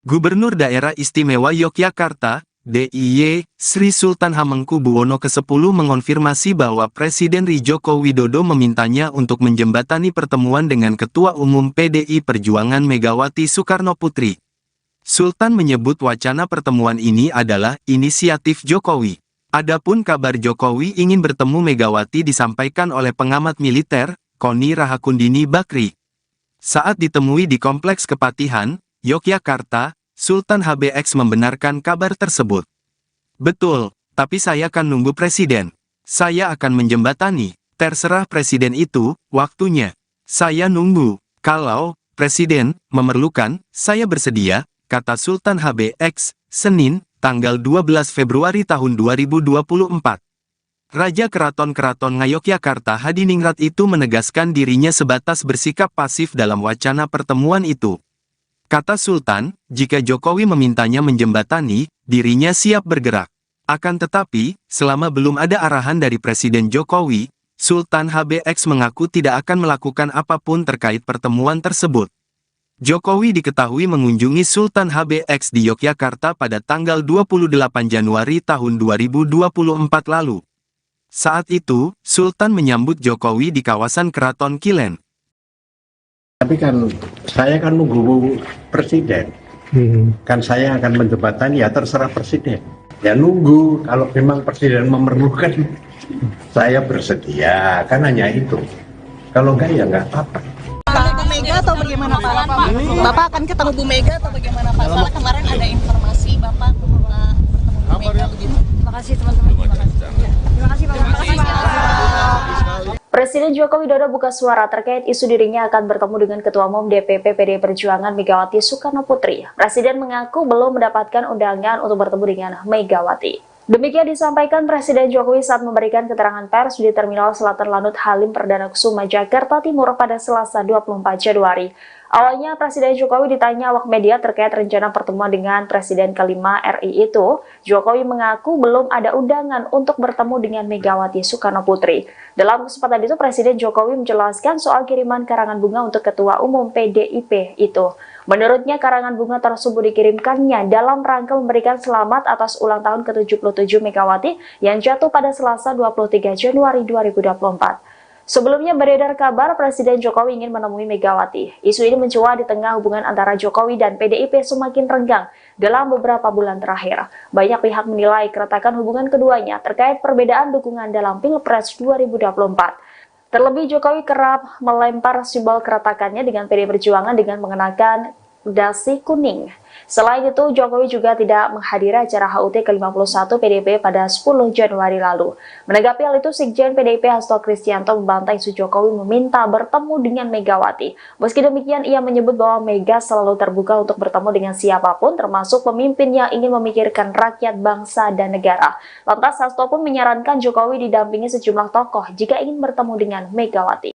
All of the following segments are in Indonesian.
Gubernur Daerah Istimewa Yogyakarta, DIY, Sri Sultan Hamengkubuwono ke-10 mengonfirmasi bahwa Presiden Joko Widodo memintanya untuk menjembatani pertemuan dengan Ketua Umum PDI Perjuangan Megawati Soekarnoputri. Sultan menyebut wacana pertemuan ini adalah inisiatif Jokowi. Adapun kabar Jokowi ingin bertemu Megawati disampaikan oleh pengamat militer, Koni Rahakundini Bakri. Saat ditemui di Kompleks Kepatihan, Yogyakarta, Sultan HBX membenarkan kabar tersebut. Betul, tapi saya akan nunggu presiden. Saya akan menjembatani, terserah presiden itu, waktunya. Saya nunggu, kalau presiden memerlukan, saya bersedia, kata Sultan HBX, Senin, tanggal 12 Februari tahun 2024. Raja Keraton Ngayogyakarta Hadiningrat itu menegaskan dirinya sebatas bersikap pasif dalam wacana pertemuan itu. Kata Sultan, jika Jokowi memintanya menjembatani, dirinya siap bergerak. Akan tetapi, selama belum ada arahan dari Presiden Jokowi, Sultan HBX mengaku tidak akan melakukan apapun terkait pertemuan tersebut. Jokowi diketahui mengunjungi Sultan HBX di Yogyakarta pada tanggal 28 Januari tahun 2024 lalu. Saat itu, Sultan menyambut Jokowi di kawasan Keraton Kilen. Tapi kan saya kan nunggu presiden, kan saya akan menjembatani, ya terserah presiden. Ya nunggu, kalau memang presiden memerlukan, saya bersedia, kan hanya itu. Kalau enggak ya enggak apa-apa. Bu Mega atau bagaimana Pak? Bapak akan ketemu Bu Mega atau bagaimana Pak? Soalnya kemarin ada informasi Bapak bertemu Bu Mega begitu. Terima kasih teman-teman. Terima kasih Pak. Presiden Joko Widodo buka suara terkait isu dirinya akan bertemu dengan Ketua Umum DPP PDI Perjuangan Megawati Soekarnoputri. Presiden mengaku belum mendapatkan undangan untuk bertemu dengan Megawati. Demikian disampaikan Presiden Jokowi saat memberikan keterangan pers di Terminal Selatan Lanut Halim Perdana Kusuma, Jakarta Timur pada Selasa 24 Januari. Awalnya Presiden Jokowi ditanya awak media terkait rencana pertemuan dengan Presiden kelima RI itu, Jokowi mengaku belum ada undangan untuk bertemu dengan Megawati Soekarnoputri. Dalam kesempatan itu, Presiden Jokowi menjelaskan soal kiriman karangan bunga untuk Ketua Umum PDIP itu. Menurutnya, karangan bunga tersebut dikirimkannya dalam rangka memberikan selamat atas ulang tahun ke-77 Megawati yang jatuh pada Selasa 23 Januari 2024. Sebelumnya beredar kabar Presiden Jokowi ingin menemui Megawati. Isu ini mencuat di tengah hubungan antara Jokowi dan PDIP semakin renggang dalam beberapa bulan terakhir. Banyak pihak menilai keretakan hubungan keduanya terkait perbedaan dukungan dalam Pilpres 2024. Terlebih Jokowi kerap melempar simbol keretakannya dengan PDI Perjuangan dengan mengenakan dasi kuning. Selain itu, Jokowi juga tidak menghadiri acara HUT ke-51 PDIP pada 10 Januari lalu. Menanggapi hal itu, Sekjen PDIP Hasto Kristianto membantah isu Jokowi meminta bertemu dengan Megawati. Meski demikian, ia menyebut bahwa Mega selalu terbuka untuk bertemu dengan siapapun, termasuk pemimpin yang ingin memikirkan rakyat, bangsa, dan negara. Lantas, Hasto pun menyarankan Jokowi didampingi sejumlah tokoh jika ingin bertemu dengan Megawati.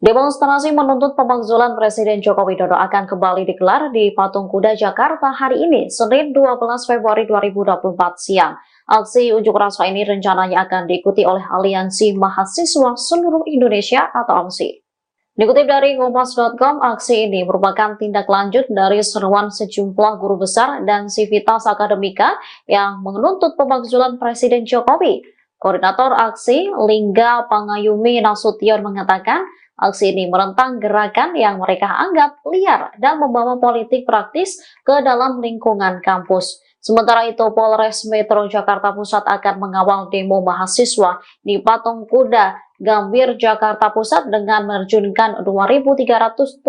Demonstrasi menuntut pemakzulan Presiden Joko Widodo akan kembali digelar di Patung Kuda Jakarta hari ini, Senin 12 Februari 2024 siang. Aksi unjuk rasa ini rencananya akan diikuti oleh Aliansi Mahasiswa Seluruh Indonesia atau AMSI. Dikutip dari Kompas.com, aksi ini merupakan tindak lanjut dari seruan sejumlah guru besar dan sivitas akademika yang menuntut pemakzulan Presiden Jokowi. Koordinator aksi, Lingga Pangayumi Nasution mengatakan, aksi ini menentang gerakan yang mereka anggap liar dan membawa politik praktis ke dalam lingkungan kampus. Sementara itu, Polres Metro Jakarta Pusat akan mengawal demo mahasiswa di Patung Kuda Gambir Jakarta Pusat dengan menerjunkan 2.375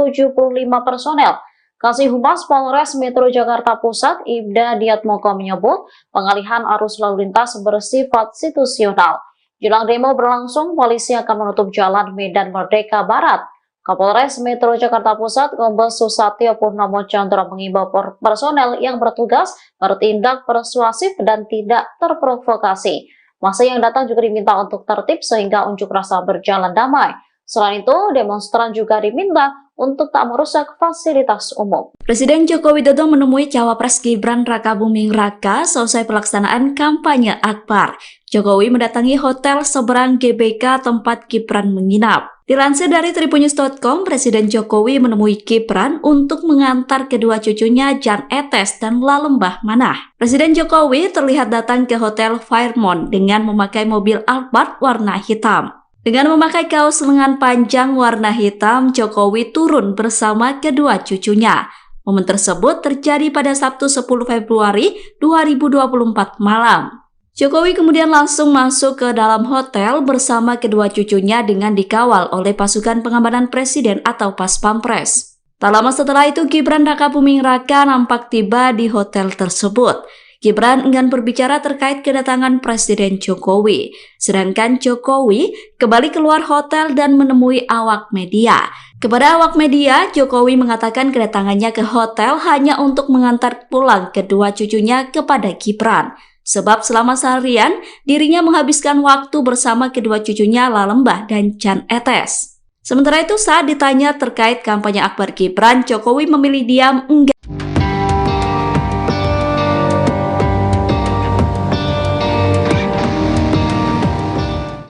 personel. Kasih Humas Polres Metro Jakarta Pusat, Ibda Diatmoko menyebut pengalihan arus lalu lintas bersifat situasional. Jelang demo berlangsung, polisi akan menutup jalan Medan Merdeka Barat. Kapolres Metro Jakarta Pusat, Kombes Susatyo Purnomo Chandra mengimbau personel yang bertugas bertindak persuasif dan tidak terprovokasi. Masa yang datang juga diminta untuk tertib sehingga unjuk rasa berjalan damai. Selain itu, demonstran juga diminta untuk tak merusak fasilitas umum. Presiden Joko Widodo menemui Cawapres Gibran Rakabuming Raka selesai pelaksanaan kampanye Akbar. Jokowi mendatangi hotel seberang GBK tempat Gibran menginap. Dilansir dari tribunnews.com, Presiden Jokowi menemui Gibran untuk mengantar kedua cucunya Jan Etes dan Lalembah Manah. Presiden Jokowi terlihat datang ke Hotel Fairmont dengan memakai mobil Alphard warna hitam. Dengan memakai kaos lengan panjang warna hitam, Jokowi turun bersama kedua cucunya. Momen tersebut terjadi pada Sabtu 10 Februari 2024 malam. Jokowi kemudian langsung masuk ke dalam hotel bersama kedua cucunya dengan dikawal oleh pasukan pengamanan presiden atau Pas Pampres. Tak lama setelah itu, Gibran Rakabuming Raka nampak tiba di hotel tersebut. Gibran enggan berbicara terkait kedatangan Presiden Jokowi, sedangkan Jokowi kembali keluar hotel dan menemui awak media. Kepada awak media, Jokowi mengatakan kedatangannya ke hotel hanya untuk mengantar pulang kedua cucunya kepada Gibran. Sebab selama seharian, dirinya menghabiskan waktu bersama kedua cucunya Lalembah dan Jan Etes. Sementara itu, saat ditanya terkait kampanye Akbar Gibran, Jokowi memilih diam enggan.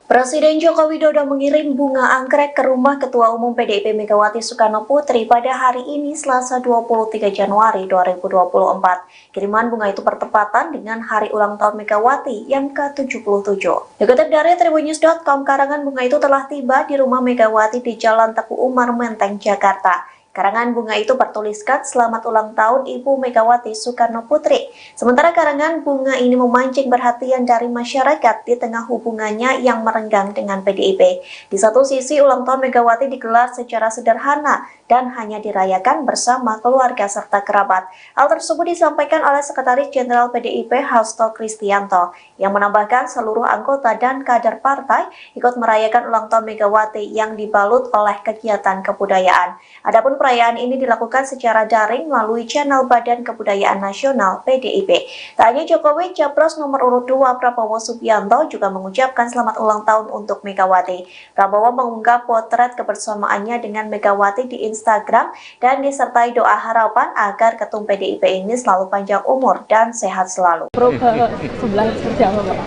Presiden Joko Widodo mengirim bunga anggrek ke rumah Ketua Umum PDIP Megawati Soekarno Putri pada hari ini Selasa 23 Januari 2024. Kiriman bunga itu bertepatan dengan hari ulang tahun Megawati yang ke-77. Dikutip dari tribunnews.com, karangan bunga itu telah tiba di rumah Megawati di Jalan Teguh Umar, Menteng, Jakarta. Karangan bunga itu bertuliskan selamat ulang tahun Ibu Megawati Soekarno Putri. Sementara karangan bunga ini memancing perhatian dari masyarakat di tengah hubungannya yang merenggang dengan PDIP. Di satu sisi, ulang tahun Megawati digelar secara sederhana dan hanya dirayakan bersama keluarga serta kerabat. Hal tersebut disampaikan oleh Sekretaris Jenderal PDIP Hasto Kristianto yang menambahkan seluruh anggota dan kader partai ikut merayakan ulang tahun Megawati yang dibalut oleh kegiatan kebudayaan. Adapun perayaan ini dilakukan secara daring melalui channel Badan Kebudayaan Nasional PDIP. Tak hanya Jokowi, Capres nomor urut 2 Prabowo Subianto juga mengucapkan selamat ulang tahun untuk Megawati. Prabowo mengunggah potret kebersamaannya dengan Megawati di Instagram dan disertai doa harapan agar Ketum PDIP ini selalu panjang umur dan sehat selalu. Sebelah seperti apa, Pak?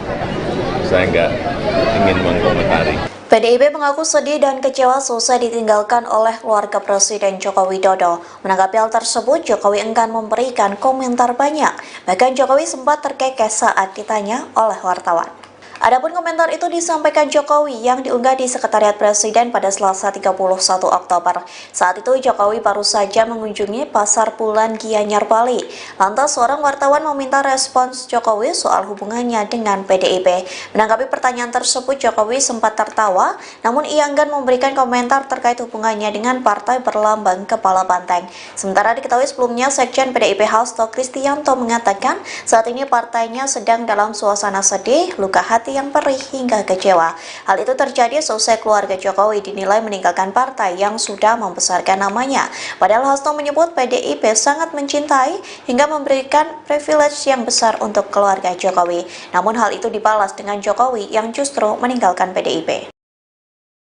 Saya nggak ingin mengomentari. PDIP mengaku sedih dan kecewa selesai ditinggalkan oleh keluarga Presiden Joko Widodo. Menanggapi hal tersebut, Jokowi enggan memberikan komentar banyak. Bahkan Jokowi sempat terkekeh saat ditanya oleh wartawan. Adapun komentar itu disampaikan Jokowi yang diunggah di Sekretariat Presiden pada Selasa 31 Oktober. Saat itu Jokowi baru saja mengunjungi Pasar Bulan Gianyar, Bali. Lantas seorang wartawan meminta respons Jokowi soal hubungannya dengan PDIP. Menanggapi pertanyaan tersebut, Jokowi sempat tertawa, namun ia enggan memberikan komentar terkait hubungannya dengan partai berlambang kepala banteng. Sementara diketahui sebelumnya, Sekjen PDIP Hasto Kristianto mengatakan saat ini partainya sedang dalam suasana sedih, luka hati yang perih hingga kecewa. Hal itu terjadi selesai keluarga Jokowi dinilai meninggalkan partai yang sudah membesarkan namanya. Padahal Hasto menyebut PDIP sangat mencintai hingga memberikan privilege yang besar untuk keluarga Jokowi. Namun hal itu dibalas dengan Jokowi yang justru meninggalkan PDIP.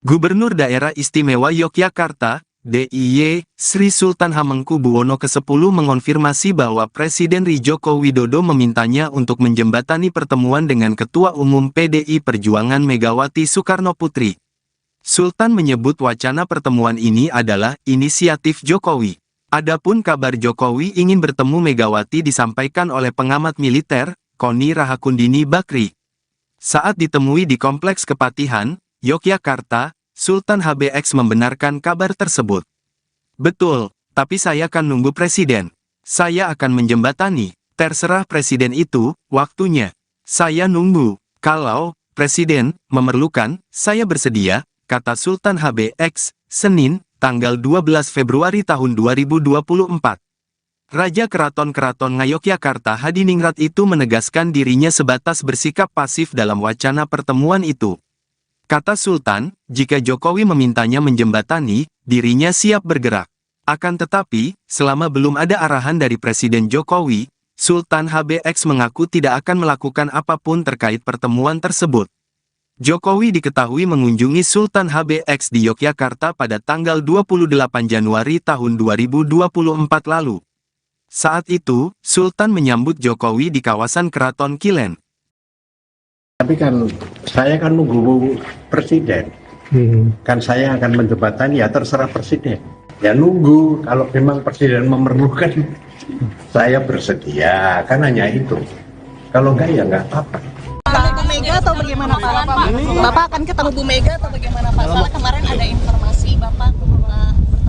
Gubernur Daerah Istimewa Yogyakarta, DIY, Sri Sultan Hamengkubuwono ke-10 mengonfirmasi bahwa Presiden Joko Widodo memintanya untuk menjembatani pertemuan dengan Ketua Umum PDI Perjuangan Megawati Soekarno Putri. Sultan menyebut wacana pertemuan ini adalah inisiatif Jokowi. Adapun kabar Jokowi ingin bertemu Megawati disampaikan oleh pengamat militer, Koni Rahakundini Bakri. Saat ditemui di Kompleks Kepatihan, Yogyakarta, Sultan HBX membenarkan kabar tersebut. Betul, tapi saya akan nunggu presiden. Saya akan menjembatani. Terserah presiden itu, waktunya. Saya nunggu. Kalau presiden memerlukan, saya bersedia, kata Sultan HBX, Senin, tanggal 12 Februari tahun 2024. Raja Keraton Ngayogyakarta Hadiningrat itu menegaskan dirinya sebatas bersikap pasif dalam wacana pertemuan itu. Kata Sultan, jika Jokowi memintanya menjembatani, dirinya siap bergerak. Akan tetapi, selama belum ada arahan dari Presiden Jokowi, Sultan HBX mengaku tidak akan melakukan apapun terkait pertemuan tersebut. Jokowi diketahui mengunjungi Sultan HBX di Yogyakarta pada tanggal 28 Januari tahun 2024 lalu. Saat itu, Sultan menyambut Jokowi di kawasan Keraton Kilen. Tapi kan saya kan nunggu presiden. Kan saya akan menjembatani, ya terserah presiden. Ya nunggu, kalau memang presiden memerlukan, saya bersedia, kan hanya itu. Kalau enggak ya enggak apa-apa. Bu Mega atau bagaimana Pak? Bapak akan ketemu Bu Mega atau bagaimana Pak? Soalnya kemarin ada informasi Bapak bertemu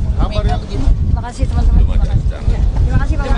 Bu Mega begitu. Terima kasih teman-teman. Terima kasih Pak.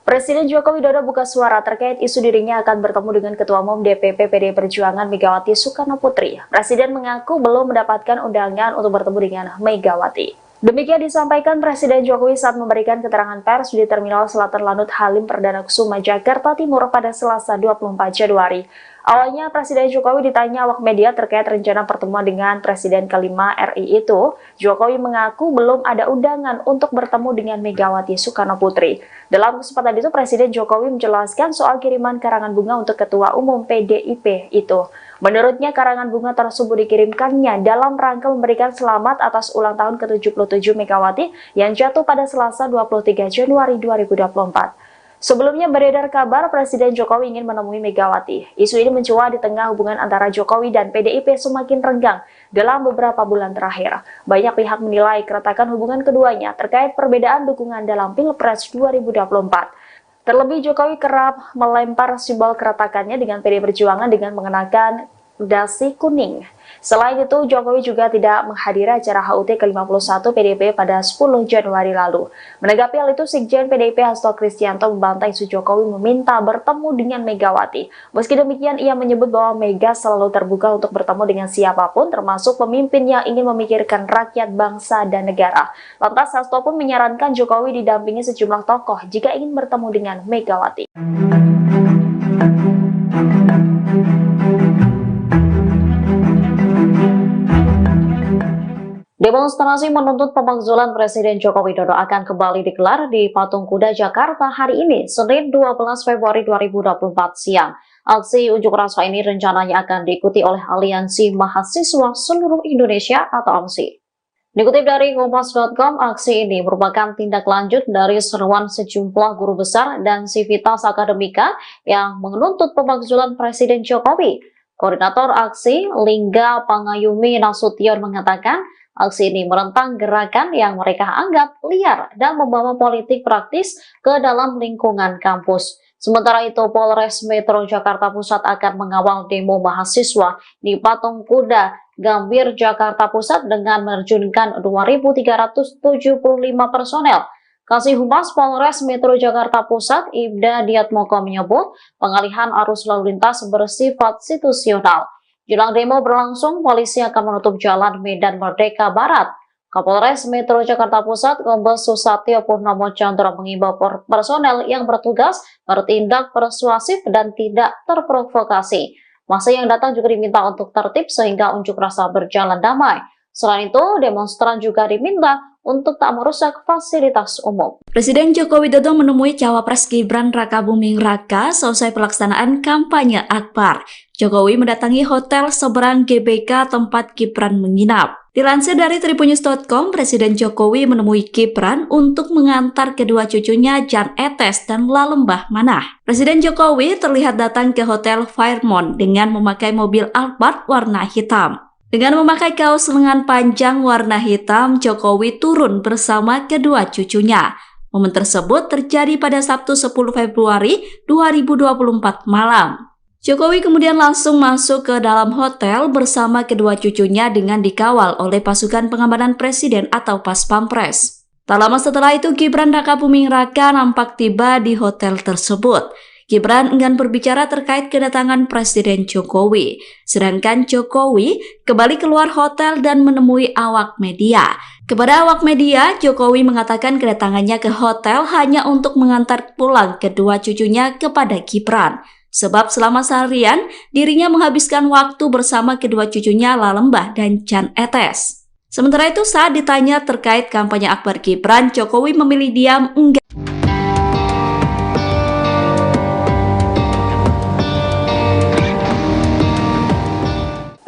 Presiden Joko Widodo buka suara terkait isu dirinya akan bertemu dengan Ketua Umum DPP PDI Perjuangan Megawati Soekarno Putri. Presiden mengaku belum mendapatkan undangan untuk bertemu dengan Megawati. Demikian disampaikan Presiden Jokowi saat memberikan keterangan pers di Terminal Selatan Lanut Halim Perdana Kusuma, Jakarta Timur pada Selasa 24 Januari. Awalnya Presiden Jokowi ditanya awak media terkait rencana pertemuan dengan Presiden kelima RI itu, Jokowi mengaku belum ada undangan untuk bertemu dengan Megawati Soekarno Putri. Dalam kesempatan itu, Presiden Jokowi menjelaskan soal kiriman karangan bunga untuk Ketua Umum PDIP itu. Menurutnya, karangan bunga tersebut dikirimkannya dalam rangka memberikan selamat atas ulang tahun ke-77 Megawati yang jatuh pada Selasa 23 Januari 2024. Sebelumnya beredar kabar Presiden Jokowi ingin menemui Megawati. Isu ini mencuat di tengah hubungan antara Jokowi dan PDIP semakin renggang dalam beberapa bulan terakhir. Banyak pihak menilai keretakan hubungan keduanya terkait perbedaan dukungan dalam Pilpres 2024. Terlebih Jokowi kerap melempar simbol keretakannya dengan PDI Perjuangan dengan mengenakan dasi kuning. Selain itu, Jokowi juga tidak menghadiri acara HUT ke-51 PDIP pada 10 Januari lalu. Menanggapi hal itu, Sekjen PDIP Hasto Kristianto membantah isu Jokowi meminta bertemu dengan Megawati. Meski demikian, ia menyebut bahwa Mega selalu terbuka untuk bertemu dengan siapapun, termasuk pemimpin yang ingin memikirkan rakyat, bangsa, dan negara. Lantas, Hasto pun menyarankan Jokowi didampingi sejumlah tokoh jika ingin bertemu dengan Megawati. Demonstrasi menuntut pemakzulan Presiden Joko Widodo akan kembali digelar di Patung Kuda Jakarta hari ini, Senin 12 Februari 2024 siang. Aksi unjuk rasa ini rencananya akan diikuti oleh Aliansi Mahasiswa Seluruh Indonesia atau AMSI. Dikutip dari Kompas.com, aksi ini merupakan tindak lanjut dari seruan sejumlah guru besar dan sivitas akademika yang menuntut pemakzulan Presiden Jokowi. Koordinator aksi, Lingga Pangayumi Nasution mengatakan, aksi ini menentang gerakan yang mereka anggap liar dan membawa politik praktis ke dalam lingkungan kampus. Sementara itu, Polres Metro Jakarta Pusat akan mengawal demo mahasiswa di Patung Kuda Gambir Jakarta Pusat dengan menerjunkan 2.375 personel. Kasih Humas Polres Metro Jakarta Pusat, Ibda Diatmoko menyebut pengalihan arus lalu lintas bersifat situasional. Jelang demo berlangsung, polisi akan menutup jalan Medan Merdeka Barat. Kapolres Metro Jakarta Pusat, Kombes Susatyo Purnomo Chandra mengimbau personel yang bertugas bertindak persuasif dan tidak terprovokasi. Massa yang datang juga diminta untuk tertib sehingga unjuk rasa berjalan damai. Selain itu, demonstran juga diminta untuk tak merusak fasilitas umum. Presiden Joko Widodo menemui Cawapres Gibran Rakabuming Raka selesai pelaksanaan kampanye Akbar. Jokowi mendatangi hotel seberang GBK tempat Gibran menginap. Dilansir dari tribunnews.com, Presiden Jokowi menemui Gibran untuk mengantar kedua cucunya Jan Etes dan Lalembah Manah. Presiden Jokowi terlihat datang ke Hotel Fairmont dengan memakai mobil Alphard warna hitam. Dengan memakai kaos lengan panjang warna hitam, Jokowi turun bersama kedua cucunya. Momen tersebut terjadi pada Sabtu 10 Februari 2024 malam. Jokowi kemudian langsung masuk ke dalam hotel bersama kedua cucunya dengan dikawal oleh pasukan pengamanan presiden atau Pas Pampres. Tak lama setelah itu, Gibran Rakabuming Raka nampak tiba di hotel tersebut. Gibran enggan berbicara terkait kedatangan Presiden Jokowi. Sedangkan Jokowi kembali keluar hotel dan menemui awak media. Kepada awak media, Jokowi mengatakan kedatangannya ke hotel hanya untuk mengantar pulang kedua cucunya kepada Gibran. Sebab selama seharian, dirinya menghabiskan waktu bersama kedua cucunya Lalembah dan Jan Etes. Sementara itu, saat ditanya terkait kampanye Akbar Gibran, Jokowi memilih diam enggan.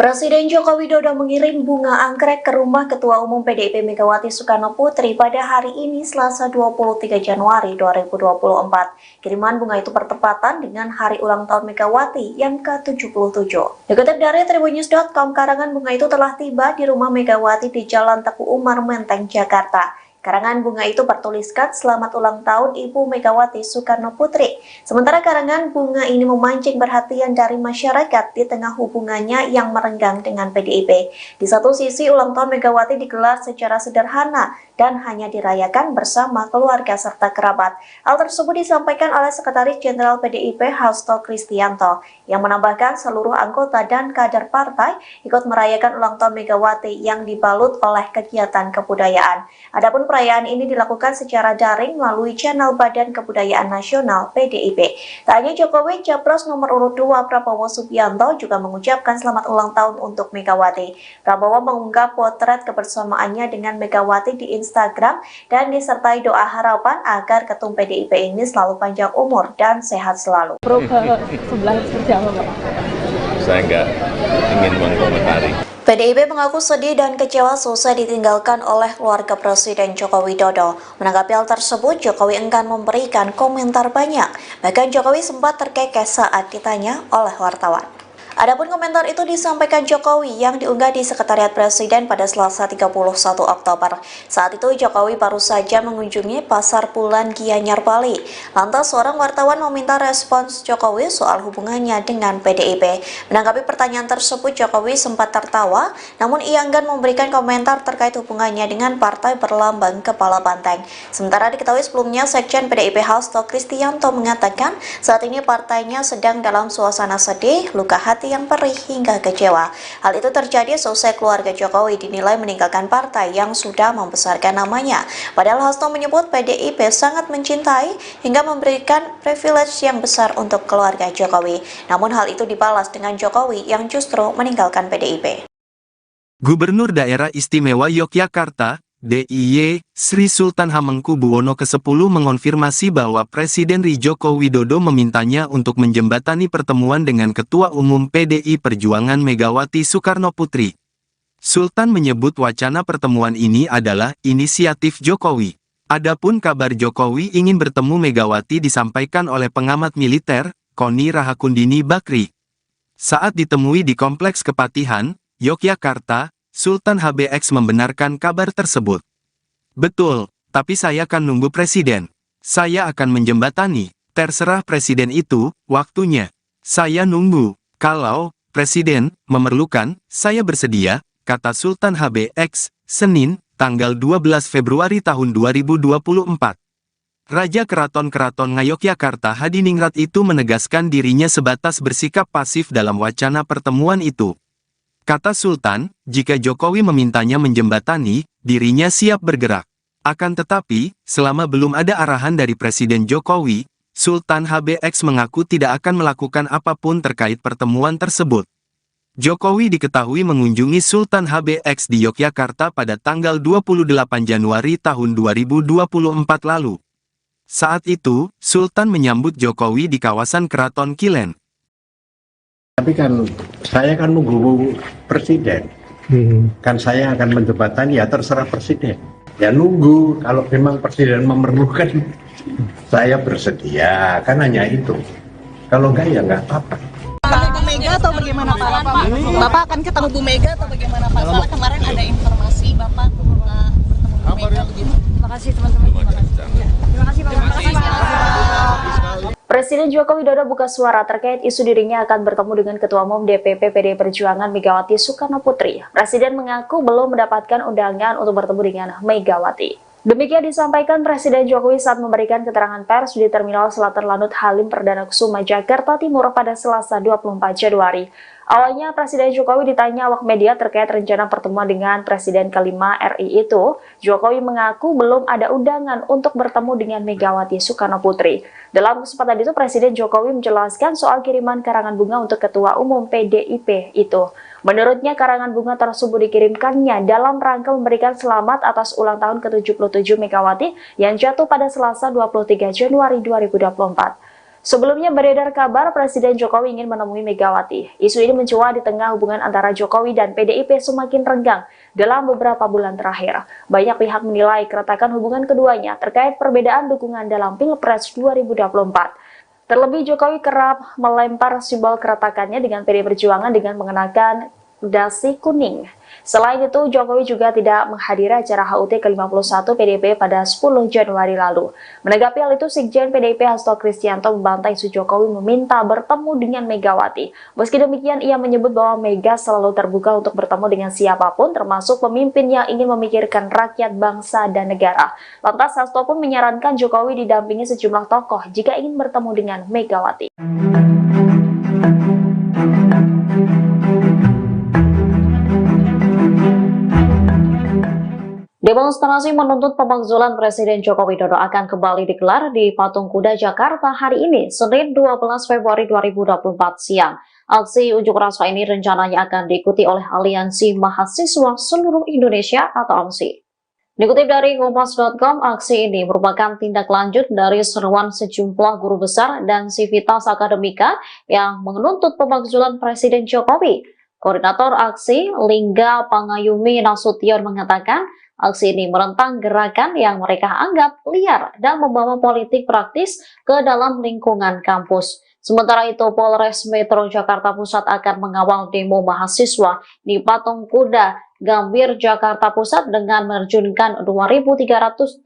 Presiden Joko Widodo mengirim bunga anggrek ke rumah Ketua Umum PDIP Megawati Soekarno Putri pada hari ini Selasa 23 Januari 2024. Kiriman bunga itu bertepatan dengan hari ulang tahun Megawati yang ke-77. Dikutip dari tribunnews.com, karangan bunga itu telah tiba di rumah Megawati di Jalan Teguh Umar, Menteng, Jakarta. Karangan bunga itu bertuliskan selamat ulang tahun Ibu Megawati Soekarno Putri. Sementara karangan bunga ini memancing perhatian dari masyarakat di tengah hubungannya yang merenggang dengan PDIP. Di satu sisi, ulang tahun Megawati digelar secara sederhana dan hanya dirayakan bersama keluarga serta kerabat. Hal tersebut disampaikan oleh Sekretaris Jenderal PDIP Hasto Kristianto yang menambahkan seluruh anggota dan kader partai ikut merayakan ulang tahun Megawati yang dibalut oleh kegiatan kebudayaan. Adapun perayaan ini dilakukan secara daring melalui channel Badan Kebudayaan Nasional PDIP. Tak hanya Jokowi, Capres nomor urut 2 Prabowo Subianto juga mengucapkan selamat ulang tahun untuk Megawati. Prabowo mengunggah potret kebersamaannya dengan Megawati di Instagram dan disertai doa harapan agar ketum PDIP ini selalu panjang umur dan sehat selalu. Saya nggak ingin mengkomentari. PDIP mengaku sedih dan kecewa selesai ditinggalkan oleh keluarga Presiden Joko Widodo. Menanggapi hal tersebut, Jokowi enggan memberikan komentar banyak. Bahkan Jokowi sempat terkekeh saat ditanya oleh wartawan. Adapun komentar itu disampaikan Jokowi yang diunggah di Sekretariat Presiden pada Selasa 31 Oktober. Saat itu Jokowi baru saja mengunjungi Pasar Pulan Gianyar, Bali. Lantas seorang wartawan meminta respons Jokowi soal hubungannya dengan PDIP. Menanggapi pertanyaan tersebut, Jokowi sempat tertawa, namun ia enggan memberikan komentar terkait hubungannya dengan partai berlambang kepala banteng. Sementara diketahui sebelumnya, Sekjen PDIP Hasto Kristianto mengatakan saat ini partainya sedang dalam suasana sedih, luka hati yang perih hingga kecewa. Hal itu terjadi selesai keluarga Jokowi dinilai meninggalkan partai yang sudah membesarkan namanya. Padahal Hasto menyebut PDIP sangat mencintai hingga memberikan privilege yang besar untuk keluarga Jokowi. Namun hal itu dibalas dengan Jokowi yang justru meninggalkan PDIP. Gubernur Daerah Istimewa Yogyakarta, DIY, Sri Sultan Hamengkubuwono ke-10 mengonfirmasi bahwa Presiden Joko Widodo memintanya untuk menjembatani pertemuan dengan Ketua Umum PDI Perjuangan Megawati Soekarno Putri. Sultan menyebut wacana pertemuan ini adalah inisiatif Jokowi. Adapun kabar Jokowi ingin bertemu Megawati disampaikan oleh pengamat militer, Koni Rahakundini Bakri. Saat ditemui di Kompleks Kepatihan, Yogyakarta, Sultan HBX membenarkan kabar tersebut. Betul, tapi saya akan nunggu presiden. Saya akan menjembatani. Terserah presiden itu, waktunya. Saya nunggu. Kalau presiden memerlukan, saya bersedia, kata Sultan HBX, Senin, tanggal 12 Februari tahun 2024. Raja Keraton Ngayogyakarta Hadiningrat itu menegaskan dirinya sebatas bersikap pasif dalam wacana pertemuan itu. Kata Sultan, jika Jokowi memintanya menjembatani, dirinya siap bergerak. Akan tetapi, selama belum ada arahan dari Presiden Jokowi, Sultan HBX mengaku tidak akan melakukan apapun terkait pertemuan tersebut. Jokowi diketahui mengunjungi Sultan HBX di Yogyakarta pada tanggal 28 Januari tahun 2024 lalu. Saat itu, Sultan menyambut Jokowi di kawasan Keraton Kilen. Tapi kan saya kan nunggu presiden, kan saya akan menjembatani, ya terserah presiden. Ya nunggu, kalau memang presiden memerlukan, saya bersedia, kan hanya itu. Kalau enggak ya enggak apa-apa. Bu Mega atau bagaimana Pak? Bapak akan ketemu Bu Mega atau bagaimana Pak? Soalnya kemarin ada informasi Bapak bertemu Bu Mega begitu. Terima kasih teman-teman. Terima kasih Pak. Presiden Joko Widodo buka suara terkait isu dirinya akan bertemu dengan Ketua Umum DPP PDI Perjuangan Megawati Soekarno Putri. Presiden mengaku belum mendapatkan undangan untuk bertemu dengan Megawati. Demikian disampaikan Presiden Jokowi saat memberikan keterangan pers di Terminal Selatan Lanut Halim Perdana Kusuma, Jakarta Timur pada Selasa 24 Januari. Awalnya Presiden Jokowi ditanya awak media terkait rencana pertemuan dengan Presiden kelima RI itu, Jokowi mengaku belum ada undangan untuk bertemu dengan Megawati Soekarno Putri. Dalam kesempatan itu, Presiden Jokowi menjelaskan soal kiriman karangan bunga untuk Ketua Umum PDIP itu. Menurutnya, karangan bunga tersebut dikirimkannya dalam rangka memberikan selamat atas ulang tahun ke-77 Megawati yang jatuh pada Selasa 23 Januari 2024. Sebelumnya beredar kabar Presiden Jokowi ingin menemui Megawati. Isu ini mencuat di tengah hubungan antara Jokowi dan PDIP semakin renggang dalam beberapa bulan terakhir. Banyak pihak menilai keretakan hubungan keduanya terkait perbedaan dukungan dalam Pilpres 2024. Terlebih Jokowi kerap melempar simbol keretakannya dengan PDI Perjuangan dengan mengenakan dasi kuning. Selain itu, Jokowi juga tidak menghadiri acara HUT ke-51 PDIP pada 10 Januari lalu. Menanggapi hal itu, Sekjen PDIP Hasto Kristianto membantah isu Jokowi meminta bertemu dengan Megawati. Meski demikian, ia menyebut bahwa Mega selalu terbuka untuk bertemu dengan siapapun, termasuk pemimpin yang ingin memikirkan rakyat, bangsa, dan negara. Lantas, Hasto pun menyarankan Jokowi didampingi sejumlah tokoh jika ingin bertemu dengan Megawati. Demonstrasi menuntut pemakzulan Presiden Joko Widodo akan kembali digelar di Patung Kuda Jakarta hari ini, Senin 12 Februari 2024 siang. Aksi unjuk rasa ini rencananya akan diikuti oleh Aliansi Mahasiswa Seluruh Indonesia atau AMSI. Dikutip dari Kompas.com, aksi ini merupakan tindak lanjut dari seruan sejumlah guru besar dan sivitas akademika yang menuntut pemakzulan Presiden Jokowi. Koordinator aksi, Lingga Pangayumi Nasution mengatakan, aksi ini menentang gerakan yang mereka anggap liar dan membawa politik praktis ke dalam lingkungan kampus. Sementara itu, Polres Metro Jakarta Pusat akan mengawal demo mahasiswa di Patung Kuda Gambir Jakarta Pusat dengan menerjunkan 2.375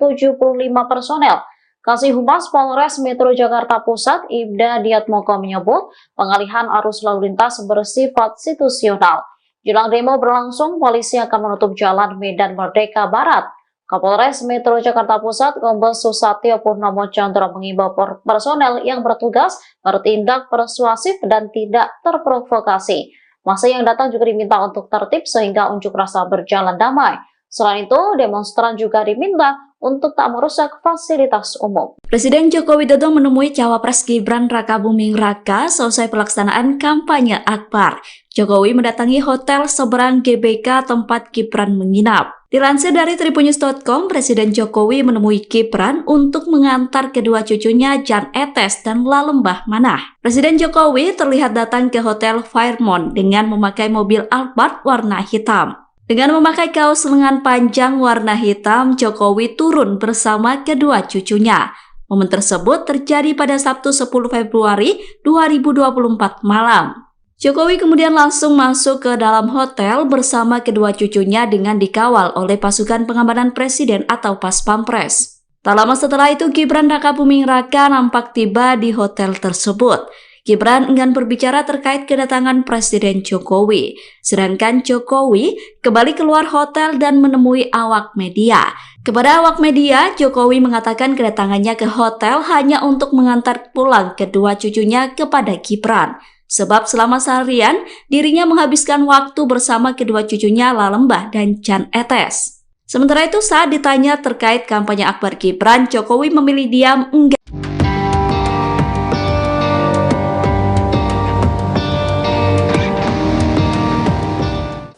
personel. Kasih Humas Polres Metro Jakarta Pusat, Ibda Diatmoko menyebut pengalihan arus lalu lintas bersifat situasional. Jelang demo berlangsung, polisi akan menutup jalan Medan Merdeka Barat. Kapolres Metro Jakarta Pusat, Kombes Susatyo Purnomo Chandra mengimbau personel yang bertugas bertindak persuasif dan tidak terprovokasi. Massa yang datang juga diminta untuk tertib sehingga unjuk rasa berjalan damai. Selain itu, demonstran juga diminta untuk tak merusak fasilitas umum. Presiden Joko Widodo menemui Cawapres Gibran Rakabuming Raka selesai pelaksanaan kampanye Akbar. Jokowi mendatangi hotel seberang GBK tempat Gibran menginap. Dilansir dari Tribunnews.com, Presiden Jokowi menemui Gibran untuk mengantar kedua cucunya Jan Etes dan Lalembah Manah. Presiden Jokowi terlihat datang ke Hotel Fairmont dengan memakai mobil Alphard warna hitam. Dengan memakai kaos lengan panjang warna hitam, Jokowi turun bersama kedua cucunya. Momen tersebut terjadi pada Sabtu 10 Februari 2024 malam. Jokowi kemudian langsung masuk ke dalam hotel bersama kedua cucunya dengan dikawal oleh pasukan pengamanan presiden atau Pas Pampres. Tak lama setelah itu, Gibran Rakabuming Raka nampak tiba di hotel tersebut. Gibran enggan berbicara terkait kedatangan Presiden Jokowi. Sedangkan Jokowi kembali keluar hotel dan menemui awak media. Kepada awak media, Jokowi mengatakan kedatangannya ke hotel hanya untuk mengantar pulang kedua cucunya kepada Gibran. Sebab selama seharian, dirinya menghabiskan waktu bersama kedua cucunya Lalembah dan Jan Etes. Sementara itu, saat ditanya terkait kampanye Akbar Gibran, Jokowi memilih diam enggan.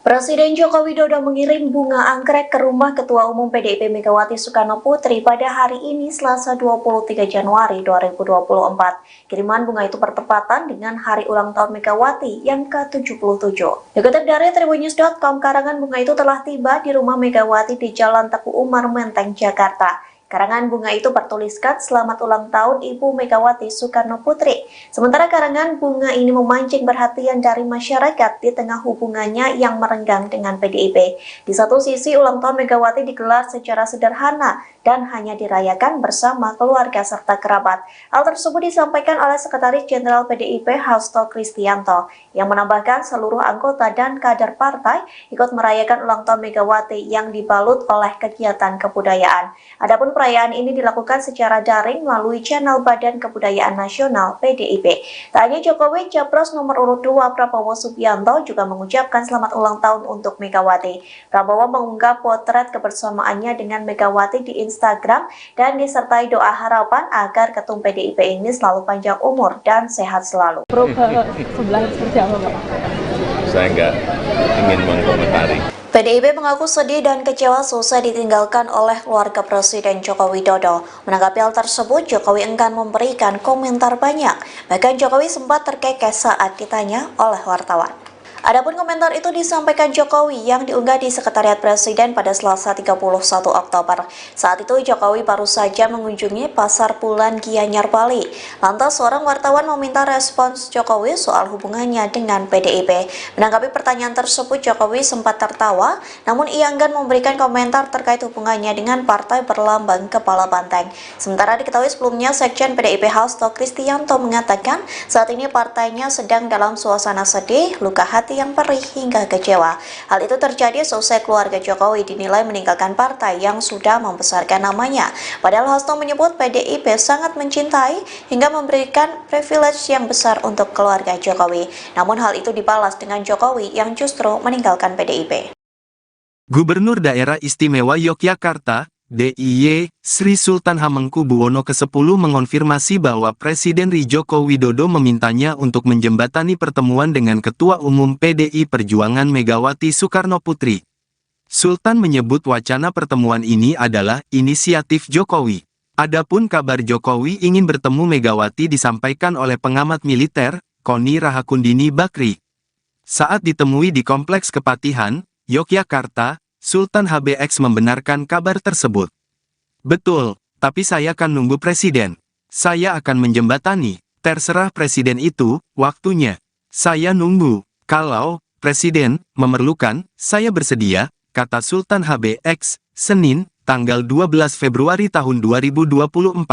Presiden Joko Widodo mengirim bunga anggrek ke rumah Ketua Umum PDIP Megawati Soekarno Putri pada hari ini Selasa 23 Januari 2024. Kiriman bunga itu bertepatan dengan hari ulang tahun Megawati yang ke-77. Dikutip dari Tribunnews.com, karangan bunga itu telah tiba di rumah Megawati di Jalan Teguh Umar, Menteng, Jakarta. Karangan bunga itu bertuliskan selamat ulang tahun Ibu Megawati Soekarno Putri. Sementara karangan bunga ini memancing perhatian dari masyarakat di tengah hubungannya yang merenggang dengan PDIP. Di satu sisi, ulang tahun Megawati digelar secara sederhana dan hanya dirayakan bersama keluarga serta kerabat. Hal tersebut disampaikan oleh Sekretaris Jenderal PDIP Hasto Kristianto yang menambahkan seluruh anggota dan kader partai ikut merayakan ulang tahun Megawati yang dibalut oleh kegiatan kebudayaan. Adapun perayaan ini dilakukan secara daring melalui channel Badan Kebudayaan Nasional PDIP. Tak hanya Jokowi, Capres nomor urut 2 Prabowo Subianto juga mengucapkan selamat ulang tahun untuk Megawati. Prabowo mengunggah potret kebersamaannya dengan Megawati di Instagram dan disertai doa harapan agar Ketum PDIP ini selalu panjang umur dan sehat selalu. Sebelah seperti apa, Pak? Saya nggak ingin mengkomentari. PDIP mengaku sedih dan kecewa selesai ditinggalkan oleh keluarga Presiden Joko Widodo. Menanggapi hal tersebut, Jokowi enggan memberikan komentar banyak. Bahkan Jokowi sempat terkekeh saat ditanya oleh wartawan. Adapun komentar itu disampaikan Jokowi yang diunggah di Sekretariat Presiden pada Selasa 31 Oktober. Saat itu Jokowi baru saja mengunjungi Pasar Pulan Gianyar, Bali. Lantas seorang wartawan meminta respons Jokowi soal hubungannya dengan PDIP. Menanggapi pertanyaan tersebut, Jokowi sempat tertawa, namun ia enggan memberikan komentar terkait hubungannya dengan partai berlambang kepala banteng. Sementara diketahui sebelumnya, Sekjen PDIP Hasto Kristianto mengatakan saat ini partainya sedang dalam suasana sedih, luka hati yang perih hingga kecewa. Hal itu terjadi selesai keluarga Jokowi dinilai meninggalkan partai yang sudah membesarkan namanya. Padahal Hasto menyebut PDIP sangat mencintai hingga memberikan privilege yang besar untuk keluarga Jokowi. Namun hal itu dibalas dengan Jokowi yang justru meninggalkan PDIP. Gubernur Daerah Istimewa Yogyakarta, DIY, Sri Sultan Hamengkubuwono ke-10 mengonfirmasi bahwa Presiden Joko Widodo memintanya untuk menjembatani pertemuan dengan Ketua Umum PDI Perjuangan Megawati Soekarnoputri. Sultan menyebut wacana pertemuan ini adalah inisiatif Jokowi. Adapun kabar Jokowi ingin bertemu Megawati disampaikan oleh pengamat militer, Koni Rahakundini Bakri. Saat ditemui di Kompleks Kepatihan, Yogyakarta, Sultan HBX membenarkan kabar tersebut. Betul, tapi saya akan nunggu presiden. Saya akan menjembatani. Terserah presiden itu, waktunya. Saya nunggu. Kalau presiden memerlukan, saya bersedia, kata Sultan HBX, Senin, tanggal 12 Februari tahun 2024.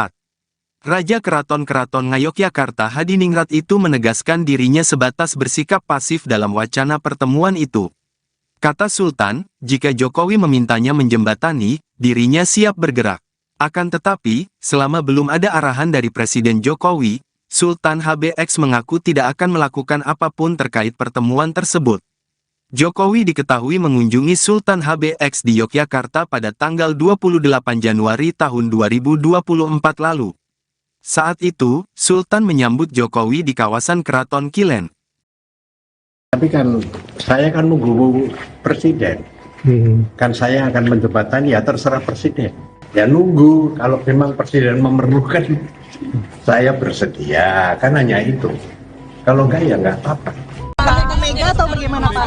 Raja Keraton Ngayogyakarta Hadiningrat itu menegaskan dirinya sebatas bersikap pasif dalam wacana pertemuan itu. Kata Sultan, jika Jokowi memintanya menjembatani, dirinya siap bergerak. Akan tetapi, selama belum ada arahan dari Presiden Jokowi, Sultan HBX mengaku tidak akan melakukan apapun terkait pertemuan tersebut. Jokowi diketahui mengunjungi Sultan HBX di Yogyakarta pada tanggal 28 Januari tahun 2024 lalu. Saat itu, Sultan menyambut Jokowi di kawasan Keraton Kilen. Tapi kan saya kan nunggu presiden. Kan saya akan menjembatani, ya terserah presiden. Ya nunggu, kalau memang presiden memerlukan, saya bersedia, kan hanya itu. Kalau enggak ya enggak apa-apa. Bu Mega atau bagaimana Pak?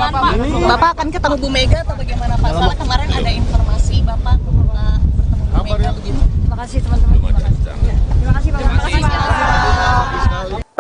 Bapak akan ketemu Bu Mega atau bagaimana Pak? Soalnya kemarin ada informasi Bapak bertemu Bu Mega begitu. Terima kasih teman-teman. Terima kasih Pak.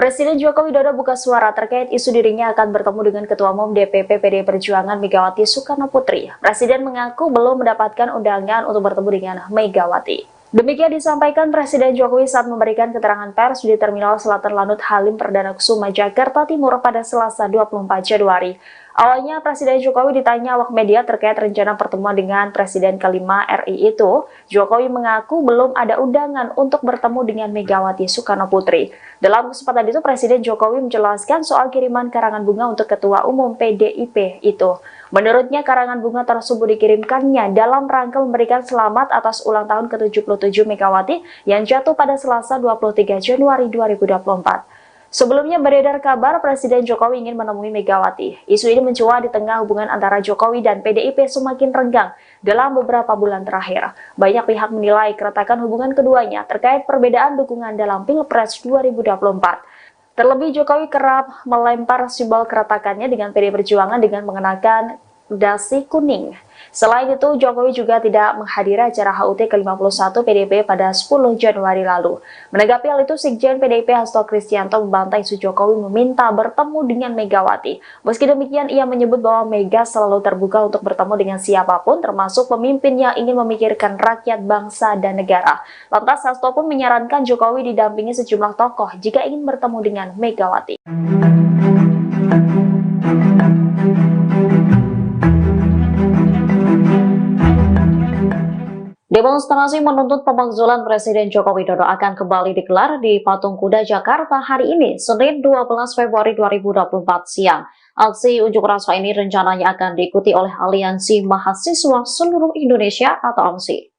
Presiden Joko Widodo buka suara terkait isu dirinya akan bertemu dengan Ketua Umum DPP PDI Perjuangan Megawati Soekarnoputri. Presiden mengaku belum mendapatkan undangan untuk bertemu dengan Megawati. Demikian disampaikan Presiden Jokowi saat memberikan keterangan pers di Terminal Selatan Lanut Halim Perdana Kusuma, Jakarta Timur pada Selasa 24 Januari. Awalnya Presiden Jokowi ditanya awak media terkait rencana pertemuan dengan Presiden kelima RI itu, Jokowi mengaku belum ada undangan untuk bertemu dengan Megawati Soekarnoputri. Dalam kesempatan itu, Presiden Jokowi menjelaskan soal kiriman karangan bunga untuk Ketua Umum PDIP itu. Menurutnya, karangan bunga tersebut dikirimkannya dalam rangka memberikan selamat atas ulang tahun ke-77 Megawati yang jatuh pada Selasa 23 Januari 2024. Sebelumnya beredar kabar Presiden Jokowi ingin menemui Megawati. Isu ini mencuat di tengah hubungan antara Jokowi dan PDIP semakin renggang dalam beberapa bulan terakhir. Banyak pihak menilai keretakan hubungan keduanya terkait perbedaan dukungan dalam Pilpres 2024. Terlebih Jokowi kerap melempar simbol keretakannya dengan PDI Perjuangan dengan mengenakan dasi kuning. Selain itu, Jokowi juga tidak menghadiri acara HUT ke-51 PDIP pada 10 Januari lalu. Menanggapi hal itu, Sekjen PDIP Hasto Kristianto membantah isu Jokowi meminta bertemu dengan Megawati. Meski demikian, ia menyebut bahwa Mega selalu terbuka untuk bertemu dengan siapapun, termasuk pemimpin yang ingin memikirkan rakyat, bangsa, dan negara. Lantas, Hasto pun menyarankan Jokowi didampingi sejumlah tokoh jika ingin bertemu dengan Megawati. Demonstrasi menuntut pemakzulan Presiden Joko Widodo akan kembali digelar di Patung Kuda Jakarta hari ini, Senin 12 Februari 2024 siang. Aksi unjuk rasa ini rencananya akan diikuti oleh Aliansi Mahasiswa Seluruh Indonesia atau AMSI.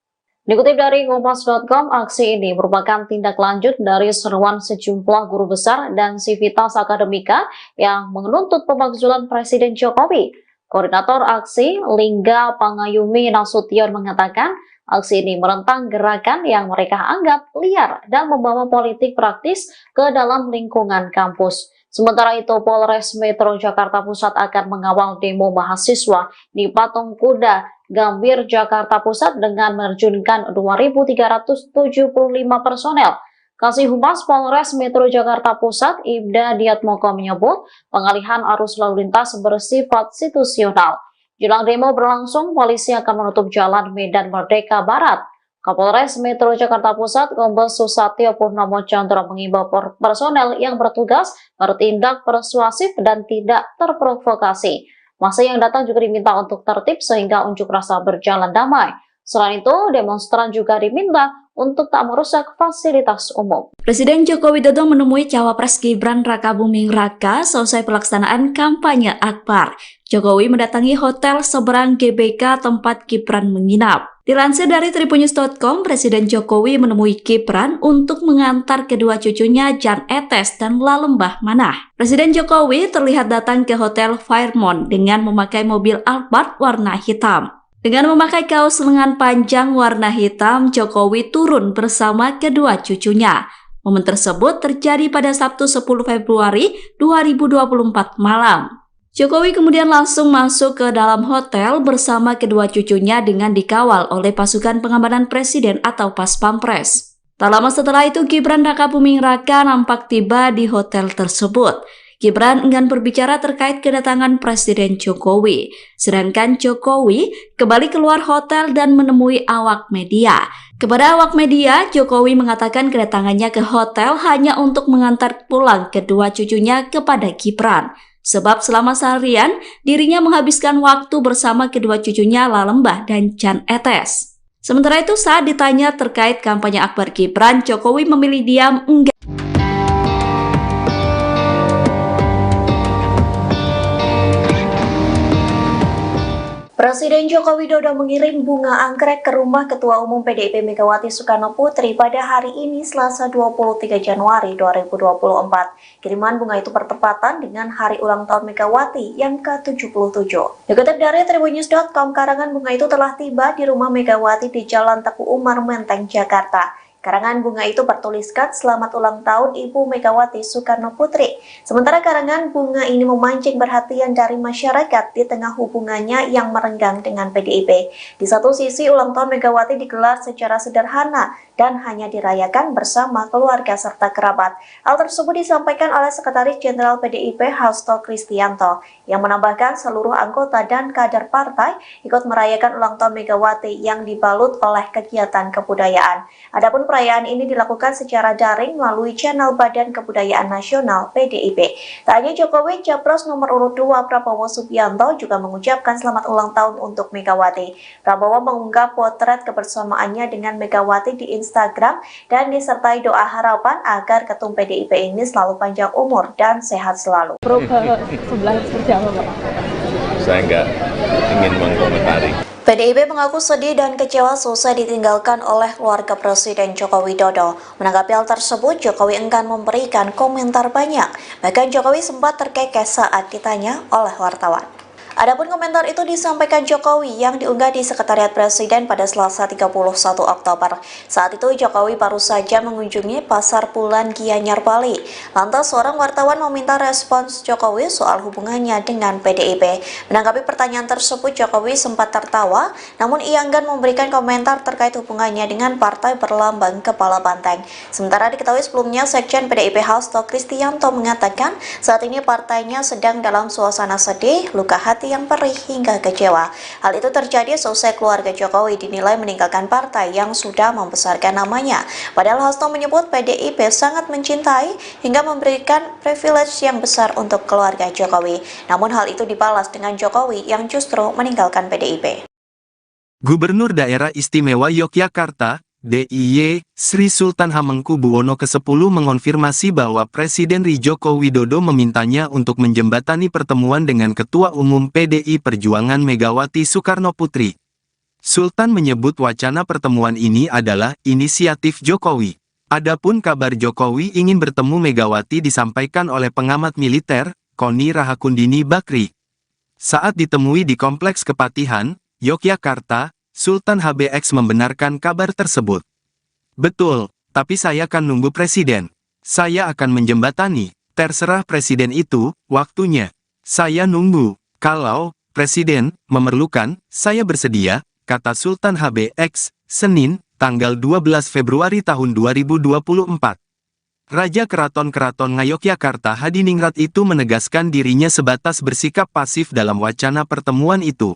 Dikutip dari Kompas.com, aksi ini merupakan tindak lanjut dari seruan sejumlah guru besar dan sivitas akademika yang menuntut pemakzulan Presiden Jokowi. Koordinator aksi Lingga Pangayumi Nasution mengatakan aksi ini menentang gerakan yang mereka anggap liar dan membawa politik praktis ke dalam lingkungan kampus. Sementara itu, Polres Metro Jakarta Pusat akan mengawal demo mahasiswa di Patung Kuda Gambir, Jakarta Pusat dengan menerjunkan 2.375 personel. Kasih Humas Polres Metro Jakarta Pusat, Ibda Diatmoko menyebut pengalihan arus lalu lintas bersifat situasional. Jelang demo berlangsung, polisi akan menutup jalan Medan Merdeka Barat. Kapolres Metro Jakarta Pusat, Kombes Susatyo Purnomo Chandra mengimbau personel yang bertugas bertindak persuasif dan tidak terprovokasi. Masa yang datang juga diminta untuk tertib sehingga unjuk rasa berjalan damai. Selain itu, demonstran juga diminta untuk tak merusak fasilitas umum. Presiden Joko Widodo menemui Cawapres Gibran Rakabuming Raka selesai pelaksanaan kampanye Akbar. Jokowi mendatangi hotel seberang GBK tempat Gibran menginap. Dilansir dari tribunnews.com, Presiden Jokowi menemui Gibran untuk mengantar kedua cucunya Jan Etes dan Lalembah Manah. Presiden Jokowi terlihat datang ke Hotel Fairmont dengan memakai mobil Alphard warna hitam. Dengan memakai kaos lengan panjang warna hitam, Jokowi turun bersama kedua cucunya. Momen tersebut terjadi pada Sabtu 10 Februari 2024 malam. Jokowi kemudian langsung masuk ke dalam hotel bersama kedua cucunya dengan dikawal oleh pasukan pengamanan presiden atau Pas Pampres. Tak lama setelah itu, Gibran Rakabuming Raka nampak tiba di hotel tersebut. Gibran enggan berbicara terkait kedatangan Presiden Jokowi, sedangkan Jokowi kembali keluar hotel dan menemui awak media. Kepada awak media, Jokowi mengatakan kedatangannya ke hotel hanya untuk mengantar pulang kedua cucunya kepada Gibran. Sebab selama seharian, dirinya menghabiskan waktu bersama kedua cucunya Lalembah dan Jan Etes. Sementara itu, saat ditanya terkait kampanye Akbar Gibran, Jokowi memilih diam enggan. Presiden Joko Widodo mengirim bunga anggrek ke rumah Ketua Umum PDIP Megawati Soekarno Putri pada hari ini Selasa 23 Januari 2024. Kiriman bunga itu bertepatan dengan hari ulang tahun Megawati yang ke-77. Dikutip dari tribunnews.com, karangan bunga itu telah tiba di rumah Megawati di Jalan Teguh Umar, Menteng, Jakarta. Karangan bunga itu bertuliskan selamat ulang tahun Ibu Megawati Soekarno Putri. Sementara karangan bunga ini memancing perhatian dari masyarakat di tengah hubungannya yang merenggang dengan PDIP. Di satu sisi, ulang tahun Megawati digelar secara sederhana dan hanya dirayakan bersama keluarga serta kerabat. Hal tersebut disampaikan oleh Sekretaris Jenderal PDIP Hasto Kristianto yang menambahkan seluruh anggota dan kader partai ikut merayakan ulang tahun Megawati yang dibalut oleh kegiatan kebudayaan. Adapun perayaan ini dilakukan secara daring melalui channel Badan Kebudayaan Nasional PDIP. Tak hanya Jokowi, Capres nomor urut 2 Prabowo Subianto juga mengucapkan selamat ulang tahun untuk Megawati. Prabowo mengunggah potret kebersamaannya dengan Megawati di Instagram dan disertai doa harapan agar ketum PDIP ini selalu panjang umur dan sehat selalu. Saya nggak ingin mengkomentari. PDIP mengaku sedih dan kecewa selesai ditinggalkan oleh keluarga Presiden Joko Widodo. Menanggapi hal tersebut, Jokowi enggan memberikan komentar banyak. Bahkan Jokowi sempat terkekeh saat ditanya oleh wartawan. Adapun komentar itu disampaikan Jokowi yang diunggah di Sekretariat Presiden pada Selasa 31 Oktober. Saat itu Jokowi baru saja mengunjungi Pasar Pulan Gianyar, Bali. Lantas seorang wartawan meminta respons Jokowi soal hubungannya dengan PDIP. Menanggapi pertanyaan tersebut, Jokowi sempat tertawa, namun ia enggan memberikan komentar terkait hubungannya dengan partai berlambang kepala banteng. Sementara diketahui sebelumnya, Sekjen PDIP Hasto Kristianto mengatakan saat ini partainya sedang dalam suasana sedih, luka hati yang perih hingga kecewa. Hal itu terjadi selesai keluarga Jokowi dinilai meninggalkan partai yang sudah membesarkan namanya. Padahal Hasto menyebut PDIP sangat mencintai hingga memberikan privilege yang besar untuk keluarga Jokowi. Namun hal itu dibalas dengan Jokowi yang justru meninggalkan PDIP. Gubernur Daerah Istimewa Yogyakarta, DIY, Sri Sultan Hamengkubuwono ke-10 mengonfirmasi bahwa Presiden Joko Widodo memintanya untuk menjembatani pertemuan dengan Ketua Umum PDI Perjuangan Megawati Soekarno Putri. Sultan menyebut wacana pertemuan ini adalah inisiatif Jokowi. Adapun kabar Jokowi ingin bertemu Megawati disampaikan oleh pengamat militer, Koni Rahakundini Bakri. Saat ditemui di Kompleks Kepatihan, Yogyakarta, Sultan HBX membenarkan kabar tersebut. Betul, tapi saya akan nunggu presiden. Saya akan menjembatani. Terserah presiden itu, waktunya. Saya nunggu. Kalau presiden memerlukan, saya bersedia, kata Sultan HBX, Senin, tanggal 12 Februari tahun 2024. Raja Keraton Ngayogyakarta Hadiningrat itu menegaskan dirinya sebatas bersikap pasif dalam wacana pertemuan itu.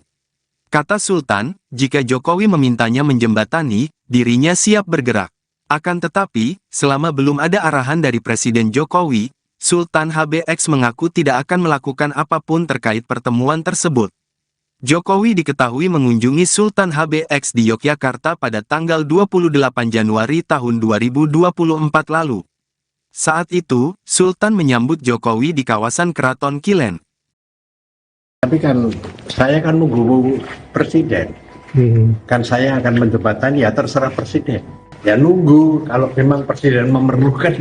Kata Sultan, jika Jokowi memintanya menjembatani, dirinya siap bergerak. Akan tetapi, selama belum ada arahan dari Presiden Jokowi, Sultan HBX mengaku tidak akan melakukan apapun terkait pertemuan tersebut. Jokowi diketahui mengunjungi Sultan HBX di Yogyakarta pada tanggal 28 Januari tahun 2024 lalu. Saat itu, Sultan menyambut Jokowi di kawasan Keraton Kilen. Tapi kan saya kan nunggu presiden. Kan saya akan menjembatani, ya terserah presiden. Ya nunggu, kalau memang presiden memerlukan,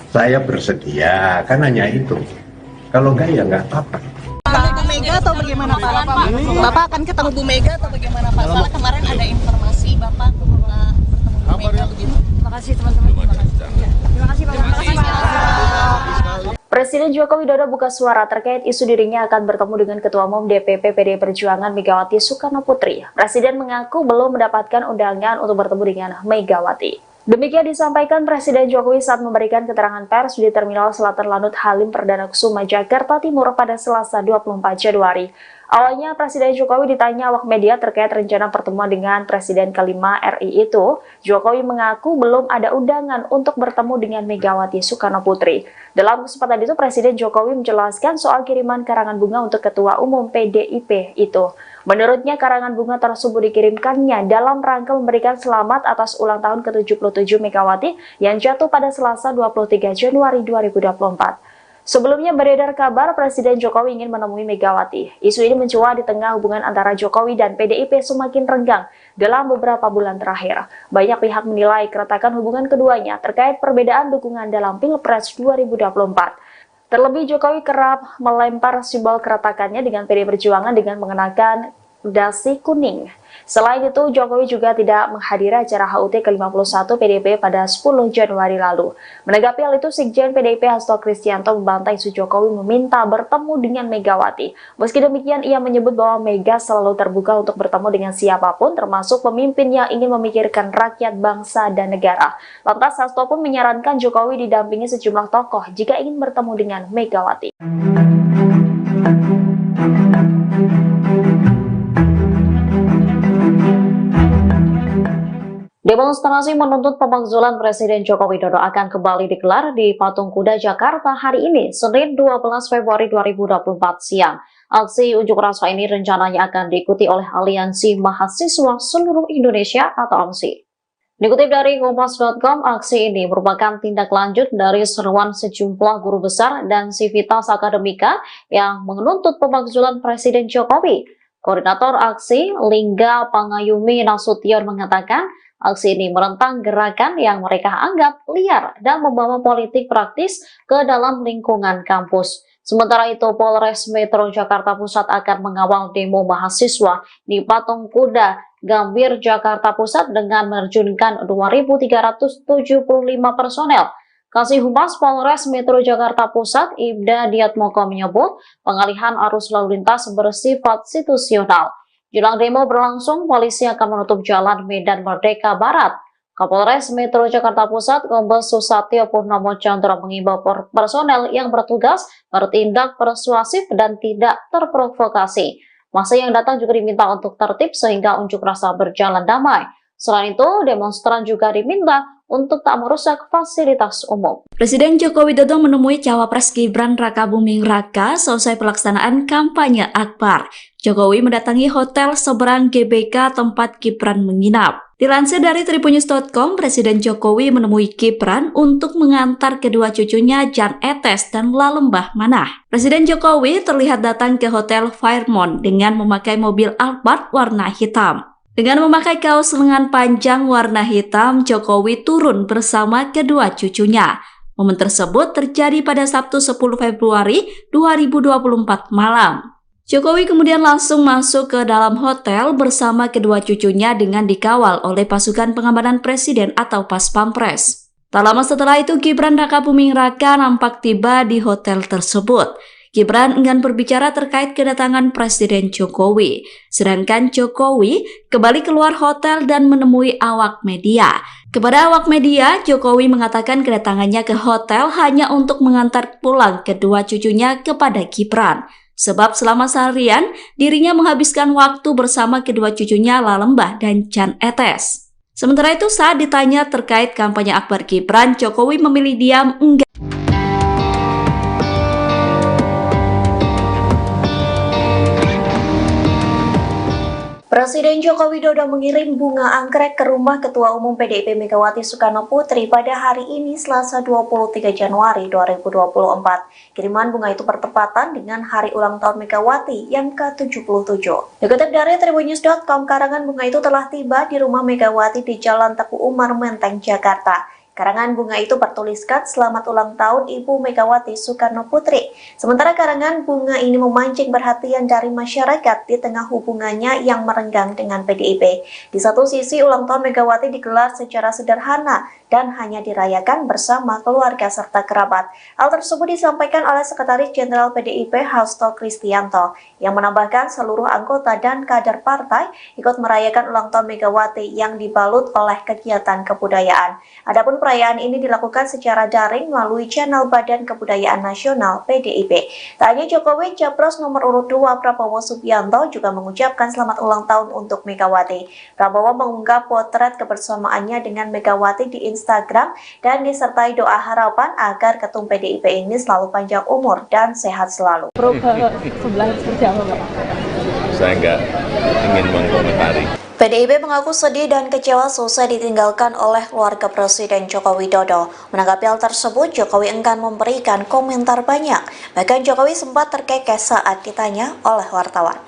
saya bersedia, kan hanya itu. Kalau enggak ya enggak apa-apa. Bu Mega atau bagaimana Pak? Bapak akan ketemu Bu Mega atau bagaimana Pak? Soalnya kemarin ada informasi Bapak bertemu Bu Mega begitu. Terima kasih teman-teman. Terima kasih Pak. Presiden Joko Widodo buka suara terkait isu dirinya akan bertemu dengan Ketua Umum DPP PDI Perjuangan Megawati Soekarno Putri. Presiden mengaku belum mendapatkan undangan untuk bertemu dengan Megawati. Demikian disampaikan Presiden Jokowi saat memberikan keterangan pers di Terminal Selatan Lanut Halim Perdana Kusuma, Jakarta Timur pada Selasa 24 Januari. Awalnya Presiden Jokowi ditanya awak media terkait rencana pertemuan dengan Presiden kelima RI itu, Jokowi mengaku belum ada undangan untuk bertemu dengan Megawati Soekarno Putri. Dalam kesempatan itu, Presiden Jokowi menjelaskan soal kiriman karangan bunga untuk Ketua Umum PDIP itu. Menurutnya, karangan bunga tersebut dikirimkannya dalam rangka memberikan selamat atas ulang tahun ke-77 Megawati yang jatuh pada Selasa 23 Januari 2024. Sebelumnya beredar kabar Presiden Jokowi ingin menemui Megawati. Isu ini mencuat di tengah hubungan antara Jokowi dan PDIP semakin renggang dalam beberapa bulan terakhir. Banyak pihak menilai keretakan hubungan keduanya terkait perbedaan dukungan dalam Pilpres 2024. Terlebih Jokowi kerap melempar simbol keretakannya dengan PDI Perjuangan dengan mengenakan dasi kuning. Selain itu, Jokowi juga tidak menghadiri acara HUT ke-51 PDIP pada 10 Januari lalu. Menanggapi hal itu, Sekjen PDIP Hasto Kristianto membantah isu Jokowi meminta bertemu dengan Megawati. Meski demikian, ia menyebut bahwa Mega selalu terbuka untuk bertemu dengan siapapun, termasuk pemimpin yang ingin memikirkan rakyat, bangsa, dan negara. Lantas, Hasto pun menyarankan Jokowi didampingi sejumlah tokoh jika ingin bertemu dengan Megawati. Demonstrasi menuntut pemakzulan Presiden Joko Widodo akan kembali digelar di Patung Kuda Jakarta hari ini, Senin 12 Februari 2024 siang. Aksi unjuk rasa ini rencananya akan diikuti oleh Aliansi Mahasiswa Seluruh Indonesia atau AMSI. Dikutip dari Kompas.com, aksi ini merupakan tindak lanjut dari seruan sejumlah guru besar dan sivitas akademika yang menuntut pemakzulan Presiden Jokowi. Koordinator aksi, Lingga Pangayumi Nasution mengatakan, aksi ini menentang gerakan yang mereka anggap liar dan membawa politik praktis ke dalam lingkungan kampus. Sementara itu, Polres Metro Jakarta Pusat akan mengawal demo mahasiswa di Patung Kuda Gambir Jakarta Pusat dengan menerjunkan 2.375 personel. Kasih Humas Polres Metro Jakarta Pusat, Ibda Diatmoko menyebut pengalihan arus lalu lintas bersifat situasional. Jelang demo berlangsung, polisi akan menutup jalan Medan Merdeka Barat. Kapolres Metro Jakarta Pusat, Kombes Susatyo Purnomo Chandra mengimbau personel yang bertugas bertindak persuasif dan tidak terprovokasi. Masa yang datang juga diminta untuk tertib sehingga unjuk rasa berjalan damai. Selain itu, demonstran juga diminta untuk tak merusak fasilitas umum. Presiden Joko Widodo menemui Cawapres Gibran Rakabuming Raka selesai pelaksanaan kampanye Akbar. Jokowi mendatangi hotel seberang GBK tempat Gibran menginap. Dilansir dari tribunnews.com, Presiden Jokowi menemui Gibran untuk mengantar kedua cucunya Jan Etes dan Lalembah Manah. Presiden Jokowi terlihat datang ke Hotel Fairmont dengan memakai mobil Alphard warna hitam. Dengan memakai kaos lengan panjang warna hitam, Jokowi turun bersama kedua cucunya. Momen tersebut terjadi pada Sabtu 10 Februari 2024 malam. Jokowi kemudian langsung masuk ke dalam hotel bersama kedua cucunya dengan dikawal oleh pasukan pengamanan presiden atau Pas Pampres. Tak lama setelah itu, Gibran Rakabuming Raka nampak tiba di hotel tersebut. Gibran enggan berbicara terkait kedatangan Presiden Jokowi, sedangkan Jokowi kembali keluar hotel dan menemui awak media. Kepada awak media, Jokowi mengatakan kedatangannya ke hotel hanya untuk mengantar pulang kedua cucunya kepada Gibran. Sebab selama seharian, dirinya menghabiskan waktu bersama kedua cucunya Lalembah dan Jan Etes. Sementara itu, saat ditanya terkait kampanye akbar Gibran, Jokowi memilih diam enggan. Presiden Joko Widodo mengirim bunga anggrek ke rumah Ketua Umum PDIP Megawati Soekarno Putri pada hari ini Selasa 23 Januari 2024. Kiriman bunga itu bertepatan dengan hari ulang tahun Megawati yang ke-77. Dikutip dari Tribunnews.com, karangan bunga itu telah tiba di rumah Megawati di Jalan Teguh Umar, Menteng, Jakarta. Karangan bunga itu bertuliskan selamat ulang tahun Ibu Megawati Soekarno Putri. Sementara karangan bunga ini memancing perhatian dari masyarakat di tengah hubungannya yang merenggang dengan PDIP. Di satu sisi, ulang tahun Megawati digelar secara sederhana dan hanya dirayakan bersama keluarga serta kerabat. Hal tersebut disampaikan oleh Sekretaris Jenderal PDIP Hasto Kristianto yang menambahkan seluruh anggota dan kader partai ikut merayakan ulang tahun Megawati yang dibalut oleh kegiatan kebudayaan. Adapun perayaan ini dilakukan secara daring melalui channel Badan Kebudayaan Nasional PDIP. Tak hanya Jokowi, Capres nomor urut 2 Prabowo Subianto juga mengucapkan selamat ulang tahun untuk Megawati. Prabowo mengunggah potret kebersamaannya dengan Megawati di Instagram dan disertai doa harapan agar ketum PDIP ini selalu panjang umur dan sehat selalu. Saya nggak ingin mengkomentari. PDIP mengaku sedih dan kecewa selesai ditinggalkan oleh keluarga Presiden Joko Widodo. Menanggapi hal tersebut, Jokowi enggan memberikan komentar banyak. Bahkan Jokowi sempat terkekeh saat ditanya oleh wartawan.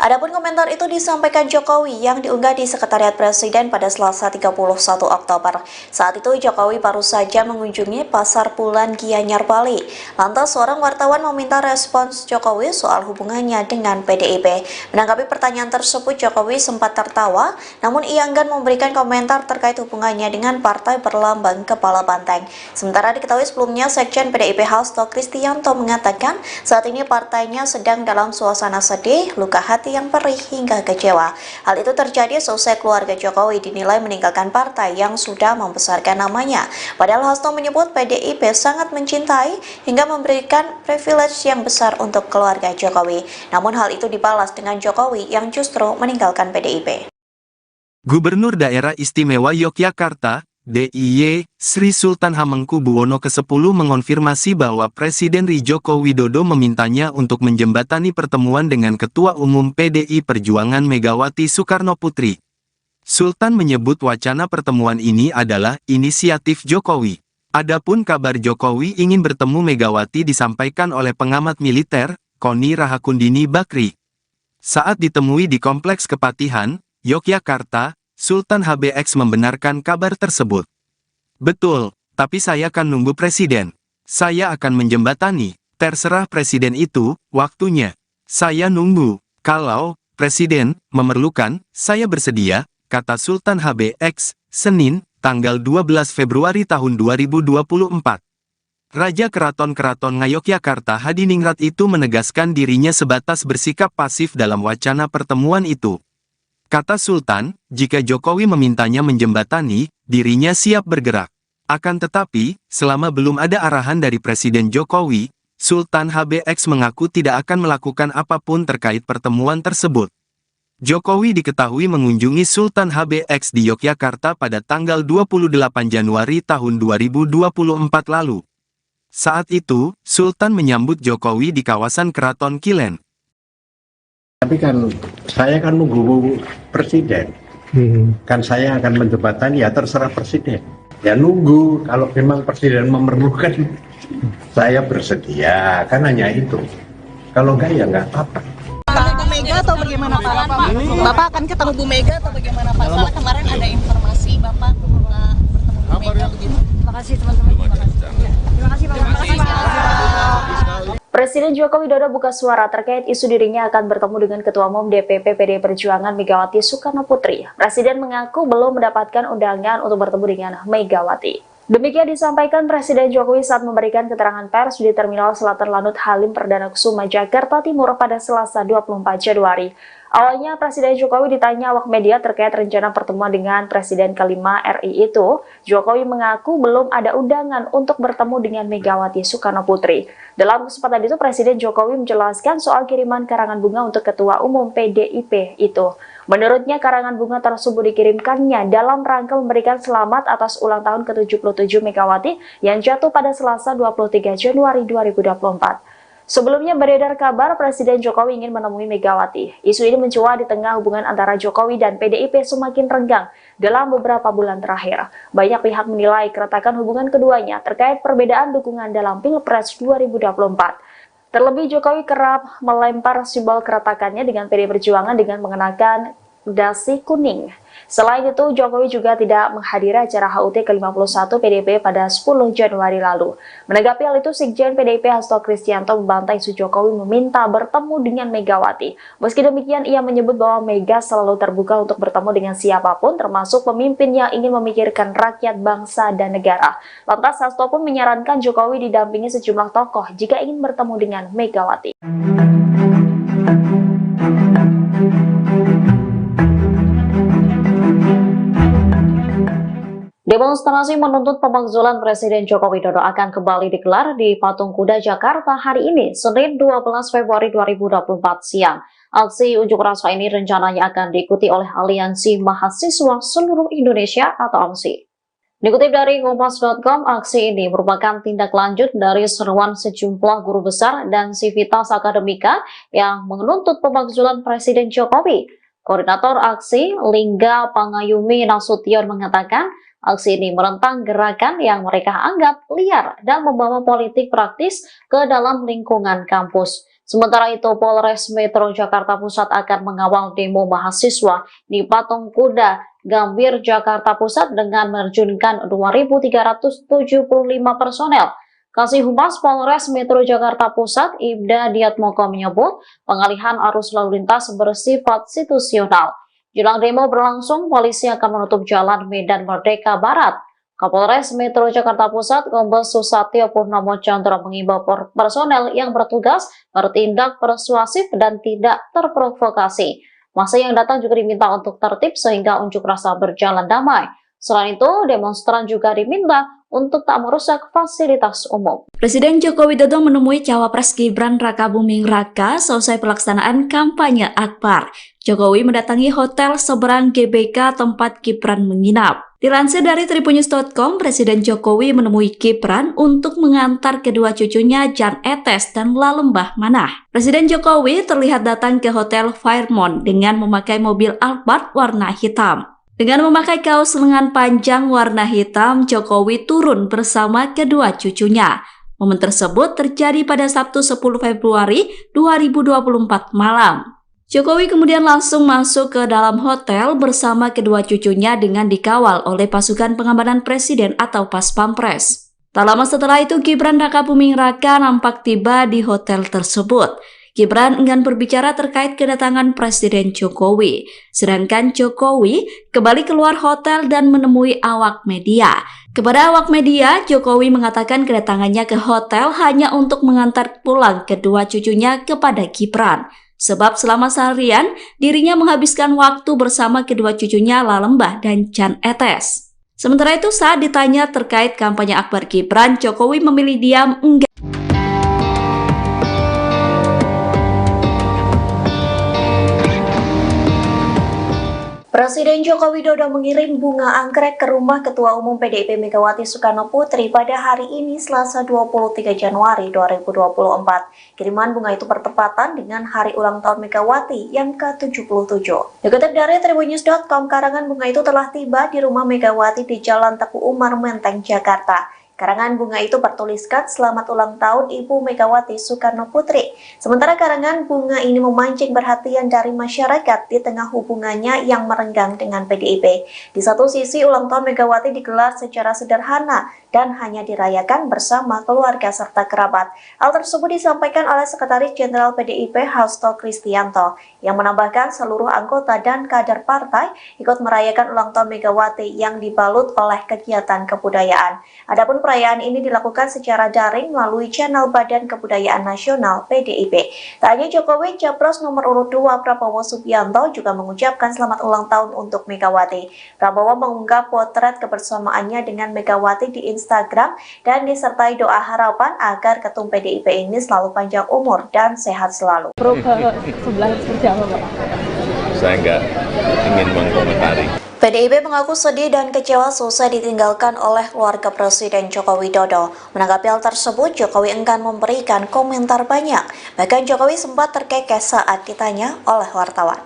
Adapun komentar itu disampaikan Jokowi yang diunggah di Sekretariat Presiden pada Selasa 31 Oktober. Saat itu Jokowi baru saja mengunjungi Pasar Bulan Gianyar, Bali. Lantas seorang wartawan meminta respons Jokowi soal hubungannya dengan PDIP. Menanggapi pertanyaan tersebut, Jokowi sempat tertawa, namun ia enggan memberikan komentar terkait hubungannya dengan partai berlambang kepala banteng. Sementara diketahui sebelumnya, Sekjen PDIP Hasto Kristianto mengatakan saat ini partainya sedang dalam suasana sedih, luka hati yang perih hingga kecewa. Hal itu terjadi selesai keluarga Jokowi dinilai meninggalkan partai yang sudah membesarkan namanya. Padahal Hasto menyebut PDIP sangat mencintai hingga memberikan privilege yang besar untuk keluarga Jokowi. Namun hal itu dibalas dengan Jokowi yang justru meninggalkan PDIP. Gubernur Daerah Istimewa Yogyakarta, DIY, Sri Sultan Hamengkubuwono ke-10 mengonfirmasi bahwa Presiden Joko Widodo memintanya untuk menjembatani pertemuan dengan Ketua Umum PDI Perjuangan Megawati Soekarno Putri. Sultan menyebut wacana pertemuan ini adalah inisiatif Jokowi. Adapun kabar Jokowi ingin bertemu Megawati disampaikan oleh pengamat militer, Koni Rahakundini Bakri. Saat ditemui di Kompleks Kepatihan, Yogyakarta, Sultan HBX membenarkan kabar tersebut. Betul, tapi saya akan nunggu presiden. Saya akan menjembatani. Terserah presiden itu, waktunya. Saya nunggu. Kalau presiden memerlukan, saya bersedia, kata Sultan HBX, Senin, tanggal 12 Februari tahun 2024. Raja Keraton Ngayogyakarta Hadiningrat itu menegaskan dirinya sebatas bersikap pasif dalam wacana pertemuan itu. Kata Sultan, jika Jokowi memintanya menjembatani, dirinya siap bergerak. Akan tetapi, selama belum ada arahan dari Presiden Jokowi, Sultan HBX mengaku tidak akan melakukan apapun terkait pertemuan tersebut. Jokowi diketahui mengunjungi Sultan HBX di Yogyakarta pada tanggal 28 Januari tahun 2024 lalu. Saat itu, Sultan menyambut Jokowi di kawasan Keraton Kilen. Tapi kan saya kan nunggu presiden, kan saya akan menjembatani, ya terserah presiden. Ya nunggu, kalau memang presiden memerlukan, saya bersedia, kan hanya itu. Kalau enggak ya enggak apa-apa. Bu Mega atau bagaimana Pak? Bapak akan ketemu Bu Mega atau bagaimana Pak? Soalnya kemarin ada informasi Bapak bertemu Bu Mega begitu. Terima kasih teman-teman. Terima kasih Pak. Presiden Joko Widodo buka suara terkait isu dirinya akan bertemu dengan Ketua Umum DPP PDI Perjuangan Megawati Soekarno Putri. Presiden mengaku belum mendapatkan undangan untuk bertemu dengan Megawati. Demikian disampaikan Presiden Jokowi saat memberikan keterangan pers di Terminal Selatan Lanut Halim Perdana Kusuma, Jakarta Timur pada Selasa 24 Januari. Awalnya Presiden Jokowi ditanya awak media terkait rencana pertemuan dengan Presiden kelima RI itu, Jokowi mengaku belum ada undangan untuk bertemu dengan Megawati Soekarno Putri. Dalam kesempatan itu, Presiden Jokowi menjelaskan soal kiriman karangan bunga untuk Ketua Umum PDIP itu. Menurutnya, karangan bunga tersebut dikirimkannya dalam rangka memberikan selamat atas ulang tahun ke-77 Megawati yang jatuh pada Selasa 23 Januari 2024. Sebelumnya beredar kabar Presiden Jokowi ingin menemui Megawati. Isu ini mencuat di tengah hubungan antara Jokowi dan PDIP semakin renggang dalam beberapa bulan terakhir. Banyak pihak menilai keretakan hubungan keduanya terkait perbedaan dukungan dalam Pilpres 2024. Terlebih Jokowi kerap melempar simbol keretakannya dengan PDI Perjuangan dengan mengenakan dasi kuning. Selain itu, Jokowi juga tidak menghadiri acara HUT ke-51 PDIP pada 10 Januari lalu. Menanggapi hal itu, Sekjen PDIP Hasto Kristianto membantah isu Jokowi meminta bertemu dengan Megawati. Meski demikian, ia menyebut bahwa Mega selalu terbuka untuk bertemu dengan siapapun, termasuk pemimpin yang ingin memikirkan rakyat, bangsa, dan negara. Lantas, Hasto pun menyarankan Jokowi didampingi sejumlah tokoh jika ingin bertemu dengan Megawati. Demonstrasi menuntut pemakzulan Presiden Joko Widodo akan kembali digelar di Patung Kuda Jakarta hari ini, Senin 12 Februari 2024 siang. Aksi unjuk rasa ini rencananya akan diikuti oleh Aliansi Mahasiswa Seluruh Indonesia atau AMSI. Dikutip dari Kompas.com, aksi ini merupakan tindak lanjut dari seruan sejumlah guru besar dan sivitas akademika yang menuntut pemakzulan Presiden Jokowi. Koordinator aksi, Lingga Pangayumi Nasution mengatakan, aksi ini menentang gerakan yang mereka anggap liar dan membawa politik praktis ke dalam lingkungan kampus. Sementara itu, Polres Metro Jakarta Pusat akan mengawal demo mahasiswa di Patung Kuda Gambir Jakarta Pusat dengan menerjunkan 2.375 personel. Kasih Humas Polres Metro Jakarta Pusat, Ibda Diatmoko menyebut pengalihan arus lalu lintas bersifat situasional. Jelang demo berlangsung, polisi akan menutup jalan Medan Merdeka Barat. Kapolres Metro Jakarta Pusat, Kombes Susatyo Purnomo Chandra mengimbau personel yang bertugas bertindak persuasif dan tidak terprovokasi. Massa yang datang juga diminta untuk tertib sehingga unjuk rasa berjalan damai. Selain itu, demonstran juga diminta untuk tak merusak fasilitas umum. Presiden Joko Widodo menemui Cawapres Gibran Rakabuming Raka selesai pelaksanaan kampanye Akbar. Jokowi mendatangi hotel seberang GBK tempat Gibran menginap. Dilansir dari tribunnews.com, Presiden Jokowi menemui Gibran untuk mengantar kedua cucunya Jan Etes dan Lalembah Manah. Presiden Jokowi terlihat datang ke Hotel Fairmont dengan memakai mobil Alphard warna hitam. Dengan memakai kaos lengan panjang warna hitam, Jokowi turun bersama kedua cucunya. Momen tersebut terjadi pada Sabtu 10 Februari 2024 malam. Jokowi kemudian langsung masuk ke dalam hotel bersama kedua cucunya dengan dikawal oleh pasukan pengamanan presiden atau Pas Pampres. Tak lama setelah itu, Gibran Rakabuming Raka nampak tiba di hotel tersebut. Gibran enggan berbicara terkait kedatangan Presiden Jokowi, sedangkan Jokowi kembali keluar hotel dan menemui awak media. Kepada awak media, Jokowi mengatakan kedatangannya ke hotel hanya untuk mengantar pulang kedua cucunya kepada Gibran. Sebab selama seharian, dirinya menghabiskan waktu bersama kedua cucunya Lalembah dan Jan Etes. Sementara itu, saat ditanya terkait kampanye Akbar Gibran, Jokowi memilih diam enggan. Presiden Joko Widodo mengirim bunga anggrek ke rumah Ketua Umum PDIP Megawati Soekarno Putri pada hari ini Selasa 23 Januari 2024. Kiriman bunga itu bertepatan dengan hari ulang tahun Megawati yang ke-77. Dikutip dari tribunnews.com, karangan bunga itu telah tiba di rumah Megawati di Jalan Teguh Umar, Menteng, Jakarta. Karangan bunga itu bertuliskan "Selamat ulang tahun Ibu Megawati Soekarno Putri". Sementara karangan bunga ini memancing perhatian dari masyarakat di tengah hubungannya yang merenggang dengan PDIP. Di satu sisi, ulang tahun Megawati digelar secara sederhana dan hanya dirayakan bersama keluarga serta kerabat. Hal tersebut disampaikan oleh Sekretaris Jenderal PDIP Hasto Kristianto yang menambahkan seluruh anggota dan kader partai ikut merayakan ulang tahun Megawati yang dibalut oleh kegiatan kebudayaan. Adapun perayaan ini dilakukan secara daring melalui channel Badan Kebudayaan Nasional PDIP. Tak hanya Jokowi, Capres nomor urut 2 Prabowo Subianto juga mengucapkan selamat ulang tahun untuk Megawati. Prabowo mengunggah potret kebersamaannya dengan Megawati di Instagram dan disertai doa harapan agar ketum PDIP ini selalu panjang umur dan sehat selalu. Saya nggak ingin mengkomentari. PDIP mengaku sedih dan kecewa selesai ditinggalkan oleh keluarga Presiden Joko Widodo. Menanggapi hal tersebut, Jokowi enggan memberikan komentar banyak. Bahkan Jokowi sempat terkekeh saat ditanya oleh wartawan.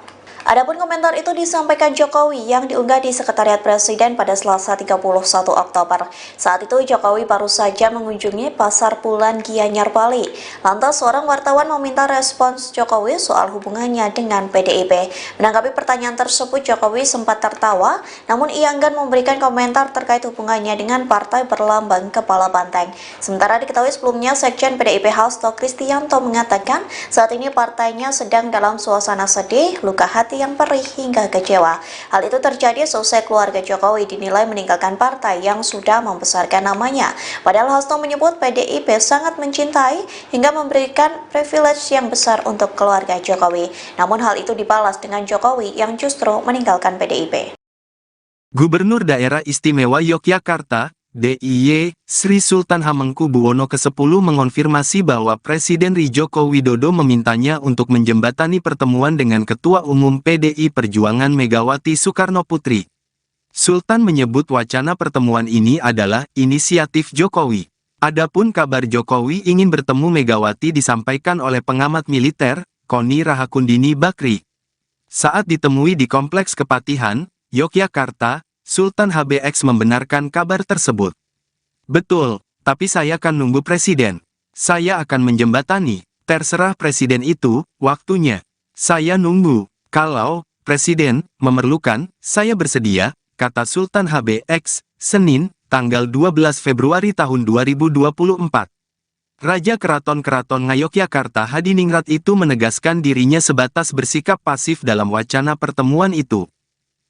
Adapun komentar itu disampaikan Jokowi yang diunggah di Sekretariat Presiden pada Selasa 31 Oktober. Saat itu Jokowi baru saja mengunjungi Pasar Bulan Gianyar, Bali. Lantas seorang wartawan meminta respons Jokowi soal hubungannya dengan PDIP. Menanggapi pertanyaan tersebut, Jokowi sempat tertawa, namun ia enggan memberikan komentar terkait hubungannya dengan partai berlambang kepala banteng. Sementara diketahui sebelumnya, Sekjen PDIP Hasto Kristianto mengatakan saat ini partainya sedang dalam suasana sedih, luka hati yang perih hingga kecewa. Hal itu terjadi selesai keluarga Jokowi dinilai meninggalkan partai yang sudah membesarkan namanya. Padahal Hasto menyebut PDIP sangat mencintai hingga memberikan privilege yang besar untuk keluarga Jokowi. Namun hal itu dibalas dengan Jokowi yang justru meninggalkan PDIP. Gubernur Daerah Istimewa Yogyakarta, DIY, Sri Sultan Hamengkubuwono ke-10 mengonfirmasi bahwa Presiden Joko Widodo memintanya untuk menjembatani pertemuan dengan Ketua Umum PDI Perjuangan Megawati Soekarno Putri. Sultan menyebut wacana pertemuan ini adalah inisiatif Jokowi. Adapun kabar Jokowi ingin bertemu Megawati disampaikan oleh pengamat militer, Koni Rahakundini Bakri. Saat ditemui di Kompleks Kepatihan, Yogyakarta, Sultan HBX membenarkan kabar tersebut. Betul, tapi saya akan nunggu presiden. Saya akan menjembatani. Terserah presiden itu, waktunya. Saya nunggu. Kalau presiden memerlukan, saya bersedia, kata Sultan HBX, Senin, tanggal 12 Februari tahun 2024. Raja Keraton Ngayogyakarta Hadiningrat itu menegaskan dirinya sebatas bersikap pasif dalam wacana pertemuan itu.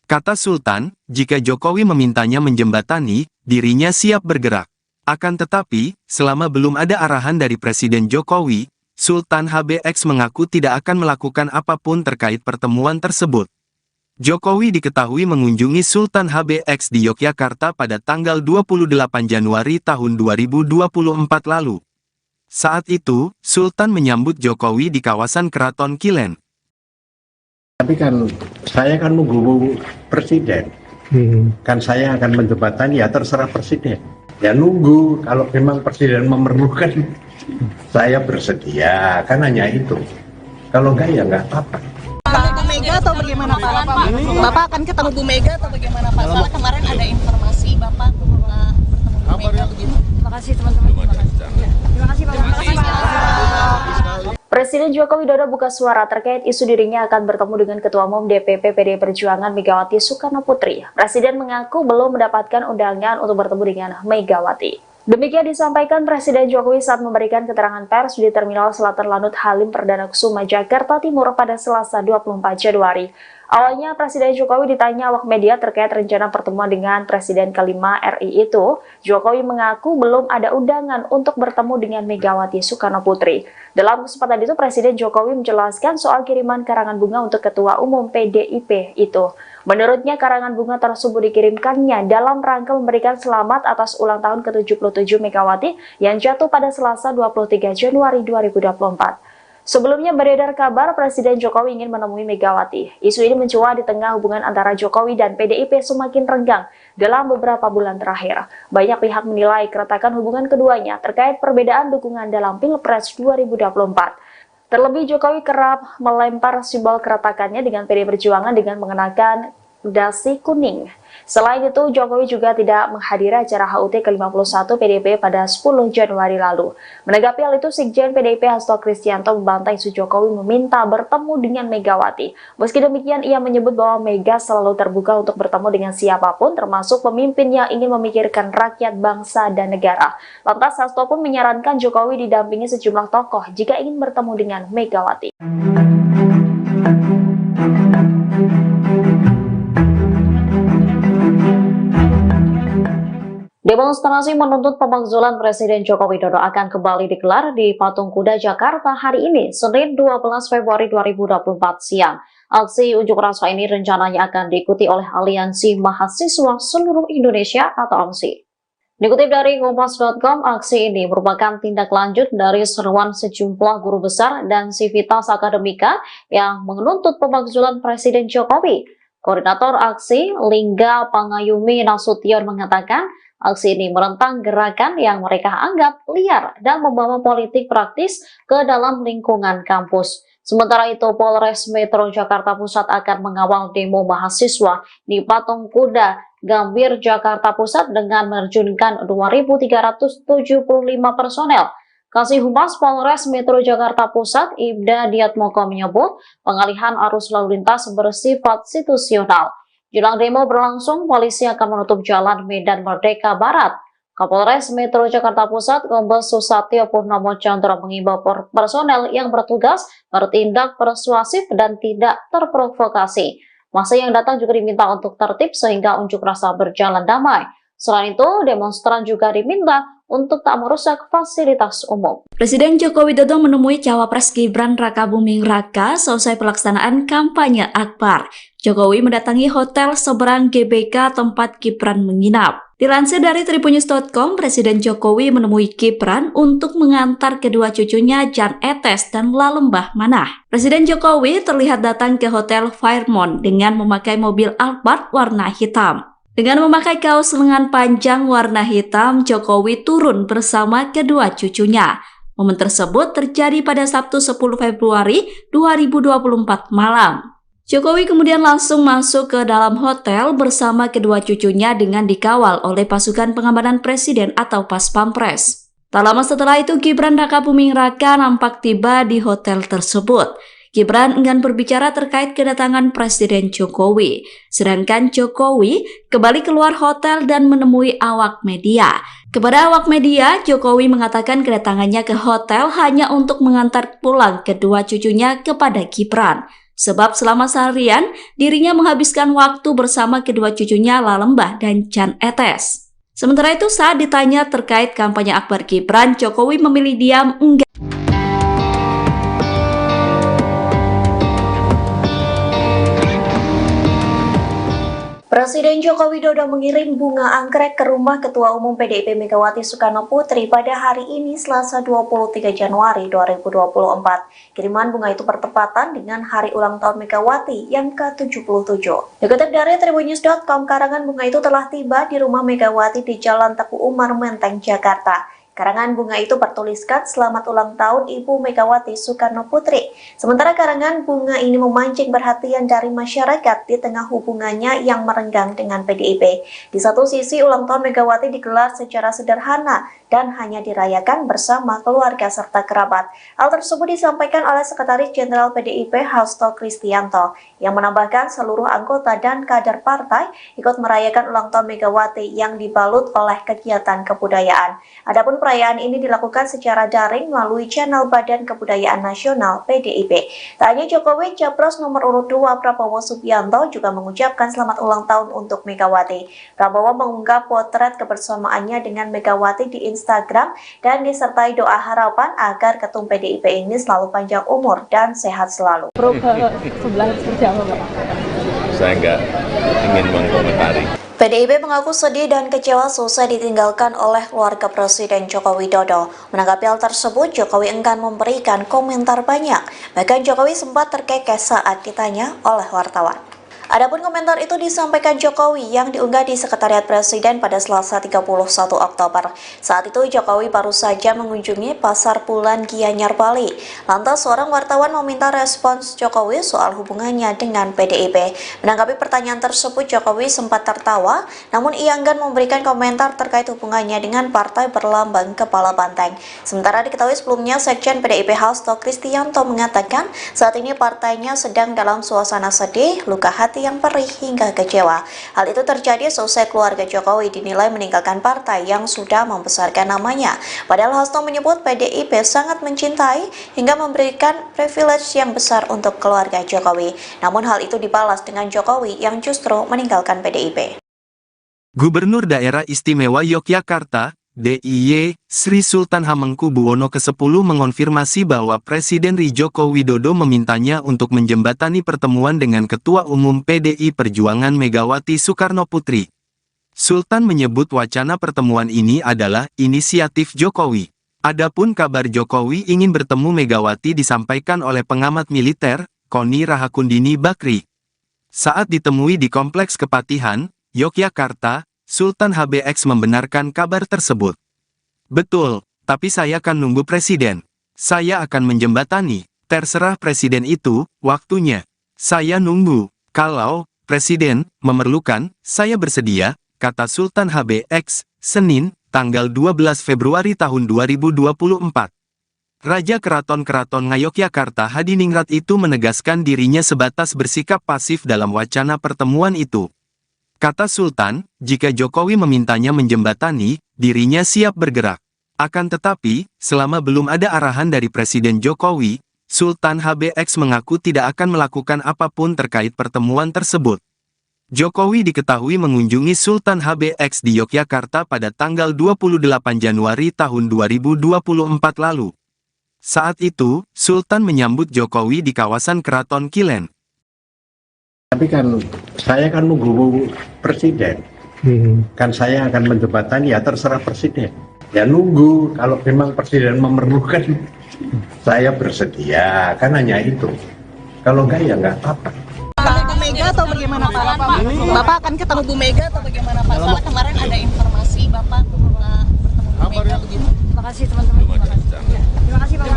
Kata Sultan, jika Jokowi memintanya menjembatani, dirinya siap bergerak. Akan tetapi, selama belum ada arahan dari Presiden Jokowi, Sultan HBX mengaku tidak akan melakukan apapun terkait pertemuan tersebut. Jokowi diketahui mengunjungi Sultan HBX di Yogyakarta pada tanggal 28 Januari tahun 2024 lalu. Saat itu, Sultan menyambut Jokowi di kawasan Keraton Kilen. Tapi kan saya kan nunggu presiden, kan saya akan menjembatani, ya terserah presiden. Ya nunggu, kalau memang presiden memerlukan, saya bersedia, kan hanya itu. Kalau enggak ya enggak apa-apa. Bu Mega atau bagaimana Pak? Bapak akan ketemu Bu Mega atau bagaimana Pak? Soalnya kemarin ada informasi Bapak bertemu Bu Mega begitu. Terima kasih teman-teman. Terima kasih Pak. Presiden Joko Widodo buka suara terkait isu dirinya akan bertemu dengan Ketua Umum DPP PDI Perjuangan Megawati Soekarno Putri. Presiden mengaku belum mendapatkan undangan untuk bertemu dengan Megawati. Demikian disampaikan Presiden Jokowi saat memberikan keterangan pers di Terminal Selatan Lanut Halim Perdana Kusuma, Jakarta Timur pada Selasa 24 Januari. Awalnya Presiden Jokowi ditanya awak media terkait rencana pertemuan dengan Presiden kelima RI itu, Jokowi mengaku belum ada undangan untuk bertemu dengan Megawati Soekarno Putri. Dalam kesempatan itu, Presiden Jokowi menjelaskan soal kiriman karangan bunga untuk Ketua Umum PDIP itu. Menurutnya, karangan bunga tersebut dikirimkannya dalam rangka memberikan selamat atas ulang tahun ke-77 Megawati yang jatuh pada Selasa 23 Januari 2024. Sebelumnya beredar kabar Presiden Jokowi ingin menemui Megawati. Isu ini mencuat di tengah hubungan antara Jokowi dan PDIP semakin renggang dalam beberapa bulan terakhir. Banyak pihak menilai keretakan hubungan keduanya terkait perbedaan dukungan dalam Pilpres 2024. Terlebih Jokowi kerap melempar simbol keretakannya dengan PDI Perjuangan dengan mengenakan dasi kuning. Selain itu, Jokowi juga tidak menghadiri acara HUT ke-51 PDIP pada 10 Januari lalu. Menanggapi hal itu, Sekjen PDIP Hasto Kristianto membantah isu Jokowi meminta bertemu dengan Megawati. Meski demikian, ia menyebut bahwa Mega selalu terbuka untuk bertemu dengan siapapun, termasuk pemimpin yang ingin memikirkan rakyat, bangsa, dan negara. Lantas, Hasto pun menyarankan Jokowi didampingi sejumlah tokoh jika ingin bertemu dengan Megawati. Demonstrasi menuntut pemakzulan Presiden Joko Widodo akan kembali digelar di Patung Kuda Jakarta hari ini, Senin 12 Februari 2024 siang. Aksi unjuk rasa ini rencananya akan diikuti oleh Aliansi Mahasiswa Seluruh Indonesia atau AMSI. Dikutip dari Kompas.com, aksi ini merupakan tindak lanjut dari seruan sejumlah guru besar dan sivitas akademika yang menuntut pemakzulan Presiden Jokowi. Koordinator aksi, Lingga Pangayumi Nasution mengatakan, aksi ini menentang gerakan yang mereka anggap liar dan membawa politik praktis ke dalam lingkungan kampus. Sementara itu, Polres Metro Jakarta Pusat akan mengawal demo mahasiswa di Patung Kuda Gambir Jakarta Pusat dengan menerjunkan 2.375 personel. Kasih Humas Polres Metro Jakarta Pusat, Ibda Diatmoko menyebut pengalihan arus lalu lintas bersifat situasional. Jelang demo berlangsung, polisi akan menutup jalan Medan Merdeka Barat. Kapolres Metro Jakarta Pusat, Kombes Susatyo Purnomo Chandra mengimbau personel yang bertugas bertindak persuasif dan tidak terprovokasi. Massa yang datang juga diminta untuk tertib sehingga unjuk rasa berjalan damai. Selain itu, demonstran juga diminta untuk tak merusak fasilitas umum. Presiden Joko Widodo menemui Cawapres Gibran Rakabuming Raka selesai pelaksanaan kampanye Akbar. Jokowi mendatangi hotel seberang GBK tempat Gibran menginap. Dilansir dari tribunnews.com, Presiden Jokowi menemui Gibran untuk mengantar kedua cucunya Jan Etes dan Lalembah Manah. Presiden Jokowi terlihat datang ke Hotel Fairmont dengan memakai mobil Alphard warna hitam. Dengan memakai kaos lengan panjang warna hitam, Jokowi turun bersama kedua cucunya. Momen tersebut terjadi pada Sabtu 10 Februari 2024 malam. Jokowi kemudian langsung masuk ke dalam hotel bersama kedua cucunya dengan dikawal oleh pasukan pengamanan presiden atau Pas Pampres. Tak lama setelah itu, Gibran Rakabuming Raka nampak tiba di hotel tersebut. Gibran enggan berbicara terkait kedatangan Presiden Jokowi. Sedangkan Jokowi kembali keluar hotel dan menemui awak media. Kepada awak media, Jokowi mengatakan kedatangannya ke hotel hanya untuk mengantar pulang kedua cucunya kepada Gibran. Sebab selama seharian, dirinya menghabiskan waktu bersama kedua cucunya Lalembah dan Jan Etes. Sementara itu, saat ditanya terkait kampanye Akbar Gibran, Jokowi memilih diam enggan. Presiden Joko Widodo mengirim bunga anggrek ke rumah Ketua Umum PDIP Megawati Soekarno Putri pada hari ini Selasa 23 Januari 2024. Kiriman bunga itu bertepatan dengan hari ulang tahun Megawati yang ke-77. Dikutip dari tribunnews.com, karangan bunga itu telah tiba di rumah Megawati di Jalan Teguh Umar, Menteng, Jakarta. Karangan bunga itu bertuliskan selamat ulang tahun Ibu Megawati Soekarno Putri. Sementara karangan bunga ini memancing perhatian dari masyarakat di tengah hubungannya yang merenggang dengan PDIP. Di satu sisi, ulang tahun Megawati digelar secara sederhana dan hanya dirayakan bersama keluarga serta kerabat. Hal tersebut disampaikan oleh Sekretaris Jenderal PDIP Hasto Kristianto yang menambahkan seluruh anggota dan kader partai ikut merayakan ulang tahun Megawati yang dibalut oleh kegiatan kebudayaan. Adapun perayaan ini dilakukan secara daring melalui channel Badan Kebudayaan Nasional PDIP. Tak hanya Jokowi, Capres nomor urut 2 Prabowo Subianto juga mengucapkan selamat ulang tahun untuk Megawati. Prabowo mengunggah potret kebersamaannya dengan Megawati di Instagram dan disertai doa harapan agar Ketum PDIP ini selalu panjang umur dan sehat selalu. Saya nggak ingin mengkomentari. PDIP mengaku sedih dan kecewa selesai ditinggalkan oleh keluarga Presiden Joko Widodo. Menanggapi hal tersebut, Jokowi enggan memberikan komentar banyak. Bahkan Jokowi sempat terkekeh saat ditanya oleh wartawan. Adapun komentar itu disampaikan Jokowi yang diunggah di Sekretariat Presiden pada Selasa 31 Oktober. Saat itu Jokowi baru saja mengunjungi Pasar Pulan Gianyar, Bali. Lantas seorang wartawan meminta respons Jokowi soal hubungannya dengan PDIP. Menanggapi pertanyaan tersebut, Jokowi sempat tertawa, namun ia enggan memberikan komentar terkait hubungannya dengan partai berlambang kepala banteng. Sementara diketahui sebelumnya, Sekjen PDIP Hasto Kristianto mengatakan saat ini partainya sedang dalam suasana sedih, luka hati yang perih hingga kecewa. Hal itu terjadi seusai keluarga Jokowi dinilai meninggalkan partai yang sudah membesarkan namanya. Padahal Hasto menyebut PDIP sangat mencintai hingga memberikan privilege yang besar untuk keluarga Jokowi. Namun hal itu dibalas dengan Jokowi yang justru meninggalkan PDIP. Gubernur Daerah Istimewa Yogyakarta, DIY, Sri Sultan Hamengkubuwono ke-10 mengonfirmasi bahwa Presiden Joko Widodo memintanya untuk menjembatani pertemuan dengan Ketua Umum PDI Perjuangan Megawati Soekarnoputri. Sultan menyebut wacana pertemuan ini adalah inisiatif Jokowi. Adapun kabar Jokowi ingin bertemu Megawati disampaikan oleh pengamat militer, Koni Rahakundini Bakri. Saat ditemui di Kompleks Kepatihan, Yogyakarta, Sultan HBX membenarkan kabar tersebut. Betul, tapi saya akan nunggu presiden. Saya akan menjembatani. Terserah presiden itu, waktunya. Saya nunggu. Kalau presiden memerlukan, saya bersedia, kata Sultan HBX, Senin, tanggal 12 Februari tahun 2024. Raja Keraton Ngayogyakarta Hadiningrat itu menegaskan dirinya sebatas bersikap pasif dalam wacana pertemuan itu. Kata Sultan, jika Jokowi memintanya menjembatani, dirinya siap bergerak. Akan tetapi, selama belum ada arahan dari Presiden Jokowi, Sultan HBX mengaku tidak akan melakukan apapun terkait pertemuan tersebut. Jokowi diketahui mengunjungi Sultan HBX di Yogyakarta pada tanggal 28 Januari tahun 2024 lalu. Saat itu, Sultan menyambut Jokowi di kawasan Keraton Kilen. Tapi kan saya kan nunggu presiden. Kan saya akan menjembatani, ya terserah presiden. Ya nunggu, kalau memang presiden memerlukan, saya bersedia, kan hanya itu. Kalau enggak ya enggak apa-apa. Bu Mega atau bagaimana Pak? Bapak akan ketemu Bu Mega atau bagaimana Pak? Soalnya kemarin ada informasi Bapak bertemu Bu Mega begitu. Terima kasih teman-teman. Terima kasih Pak.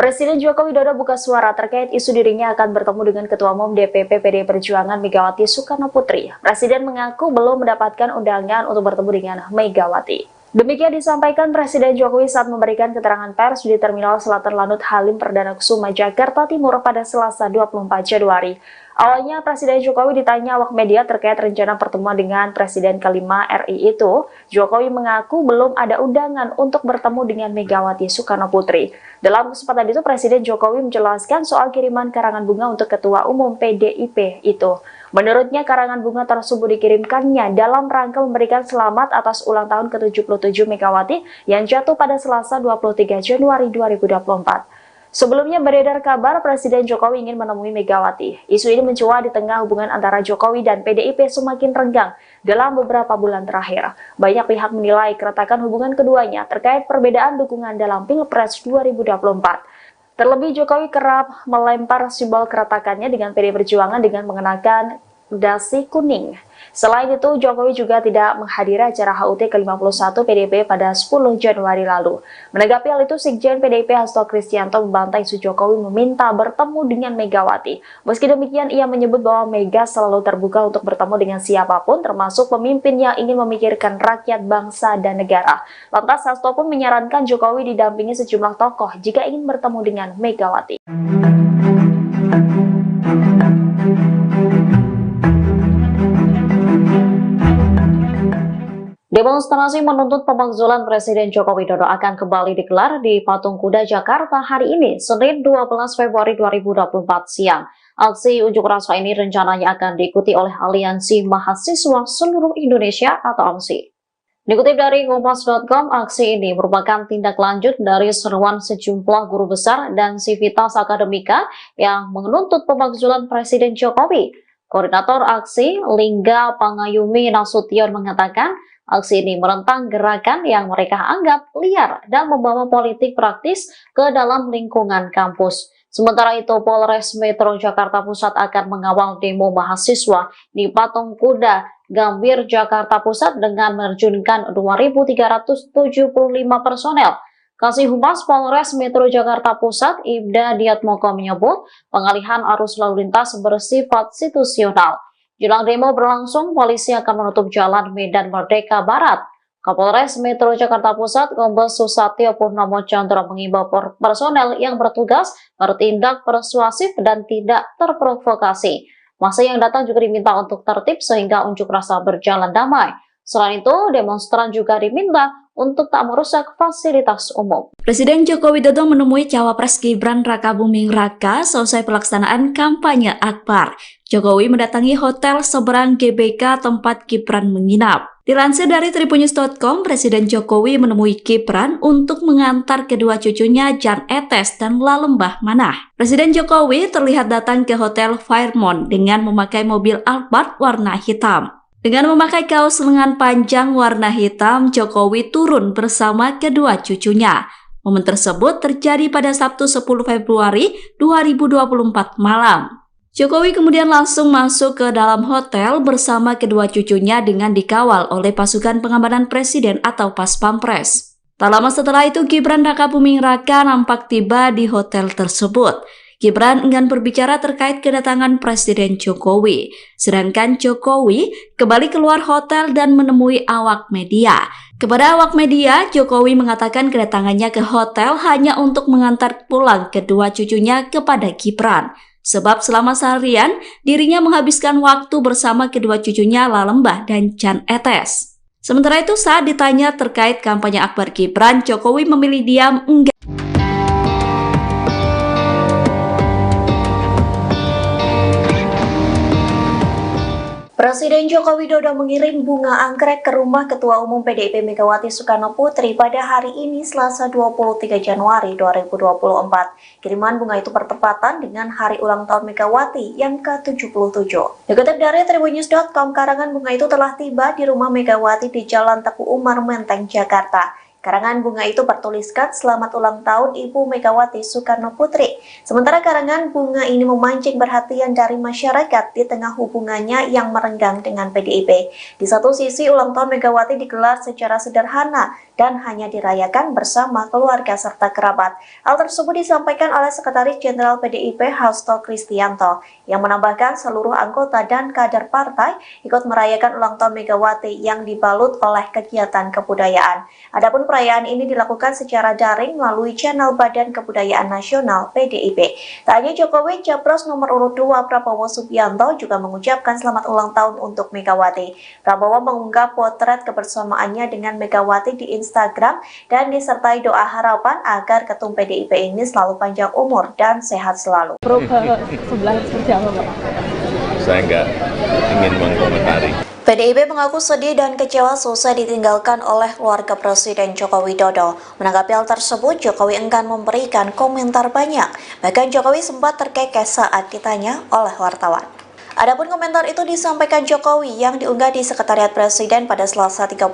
Presiden Joko Widodo buka suara terkait isu dirinya akan bertemu dengan Ketua Umum DPP PDI Perjuangan Megawati Soekarnoputri. Presiden mengaku belum mendapatkan undangan untuk bertemu dengan Megawati. Demikian disampaikan Presiden Jokowi saat memberikan keterangan pers di Terminal Selatan Lanut Halim Perdana Kusuma, Jakarta Timur pada Selasa 24 Januari. Awalnya Presiden Jokowi ditanya awak media terkait rencana pertemuan dengan Presiden kelima RI itu, Jokowi mengaku belum ada undangan untuk bertemu dengan Megawati Soekarnoputri. Dalam kesempatan itu, Presiden Jokowi menjelaskan soal kiriman karangan bunga untuk Ketua Umum PDIP itu. Menurutnya, karangan bunga tersebut dikirimkannya dalam rangka memberikan selamat atas ulang tahun ke-77 Megawati yang jatuh pada Selasa 23 Januari 2024. Sebelumnya beredar kabar Presiden Jokowi ingin menemui Megawati. Isu ini mencuat di tengah hubungan antara Jokowi dan PDIP semakin renggang dalam beberapa bulan terakhir. Banyak pihak menilai keretakan hubungan keduanya terkait perbedaan dukungan dalam Pilpres 2024. Terlebih Jokowi kerap melempar simbol keretakannya dengan PDI Perjuangan dengan mengenakan dasi kuning. Selain itu, Jokowi juga tidak menghadiri acara HUT ke-51 PDIP pada 10 Januari lalu. Menanggapi hal itu, Sekjen PDIP Hasto Kristianto membantah isu Jokowi meminta bertemu dengan Megawati. Meski demikian, ia menyebut bahwa Mega selalu terbuka untuk bertemu dengan siapapun, termasuk pemimpin yang ingin memikirkan rakyat, bangsa, dan negara. Lantas, Hasto pun menyarankan Jokowi didampingi sejumlah tokoh jika ingin bertemu dengan Megawati. Demonstrasi menuntut pemakzulan Presiden Joko Widodo akan kembali digelar di Patung Kuda Jakarta hari ini, Senin 12 Februari 2024 siang. Aksi unjuk rasa ini rencananya akan diikuti oleh Aliansi Mahasiswa Seluruh Indonesia atau AMSI. Dikutip dari Kompas.com, aksi ini merupakan tindak lanjut dari seruan sejumlah guru besar dan sivitas akademika yang menuntut pemakzulan Presiden Jokowi. Koordinator aksi, Lingga Pangayumi Nasution mengatakan, aksi ini menentang gerakan yang mereka anggap liar dan membawa politik praktis ke dalam lingkungan kampus. Sementara itu, Polres Metro Jakarta Pusat akan mengawal demo mahasiswa di Patung Kuda, Gambir, Jakarta Pusat dengan menerjunkan 2.375 personel. Kasih Humas Polres Metro Jakarta Pusat, Ibda Diatmoko menyebut pengalihan arus lalu lintas bersifat situasional. Jelang demo berlangsung, polisi akan menutup jalan Medan Merdeka Barat. Kapolres Metro Jakarta Pusat, Kombes Susatyo Purnomo Chandra mengimbau personel yang bertugas bertindak persuasif dan tidak terprovokasi. Masa yang datang juga diminta untuk tertib sehingga unjuk rasa berjalan damai. Selain itu, demonstran juga diminta untuk tak merusak fasilitas umum. Presiden Joko Widodo menemui Cawapres Gibran Rakabuming Raka selesai pelaksanaan kampanye Akbar. Jokowi mendatangi hotel seberang GBK tempat Gibran menginap. Dilansir dari tribunnews.com, Presiden Jokowi menemui Gibran untuk mengantar kedua cucunya Jan Etes dan Lalembah Manah. Presiden Jokowi terlihat datang ke Hotel Fairmont dengan memakai mobil Alphard warna hitam. Dengan memakai kaos lengan panjang warna hitam, Jokowi turun bersama kedua cucunya. Momen tersebut terjadi pada Sabtu 10 Februari 2024 malam. Jokowi kemudian langsung masuk ke dalam hotel bersama kedua cucunya dengan dikawal oleh pasukan pengamanan presiden atau Pas Pampres. Tak lama setelah itu, Gibran Rakabuming Raka nampak tiba di hotel tersebut. Gibran enggan berbicara terkait kedatangan Presiden Jokowi. Sedangkan Jokowi kembali keluar hotel dan menemui awak media. Kepada awak media, Jokowi mengatakan kedatangannya ke hotel hanya untuk mengantar pulang kedua cucunya kepada Gibran. Sebab selama seharian, dirinya menghabiskan waktu bersama kedua cucunya Lalembah dan Jan Etes. Sementara itu, saat ditanya terkait kampanye Akbar Gibran, Jokowi memilih diam enggan. Presiden Joko Widodo mengirim bunga anggrek ke rumah Ketua Umum PDIP Megawati Soekarno Putri pada hari ini Selasa 23 Januari 2024. Kiriman bunga itu bertepatan dengan hari ulang tahun Megawati yang ke-77. Dikutip dari tribunnews.com, karangan bunga itu telah tiba di rumah Megawati di Jalan Teguh Umar, Menteng, Jakarta. Karangan bunga itu bertuliskan selamat ulang tahun Ibu Megawati Soekarno Putri. Sementara karangan bunga ini memancing perhatian dari masyarakat di tengah hubungannya yang merenggang dengan PDIP. Di satu sisi, ulang tahun Megawati digelar secara sederhana dan hanya dirayakan bersama keluarga serta kerabat. Hal tersebut disampaikan oleh Sekretaris Jenderal PDIP Hasto Kristianto yang menambahkan seluruh anggota dan kader partai ikut merayakan ulang tahun Megawati yang dibalut oleh kegiatan kebudayaan. Adapun perayaan ini dilakukan secara daring melalui channel Badan Kebudayaan Nasional PDIP. Tak hanya Jokowi, Capres nomor urut 2 Prabowo Subianto juga mengucapkan selamat ulang tahun untuk Megawati. Prabowo mengunggah potret kebersamaannya dengan Megawati di Instagram dan disertai doa harapan agar ketum PDIP ini selalu panjang umur dan sehat selalu. Saya nggak ingin mengkomentari. PDIP mengaku sedih dan kecewa selesai ditinggalkan oleh keluarga Presiden Joko Widodo. Menanggapi hal tersebut, Jokowi enggan memberikan komentar banyak. Bahkan Jokowi sempat terkekeh saat ditanya oleh wartawan. Adapun komentar itu disampaikan Jokowi yang diunggah di Sekretariat Presiden pada Selasa 31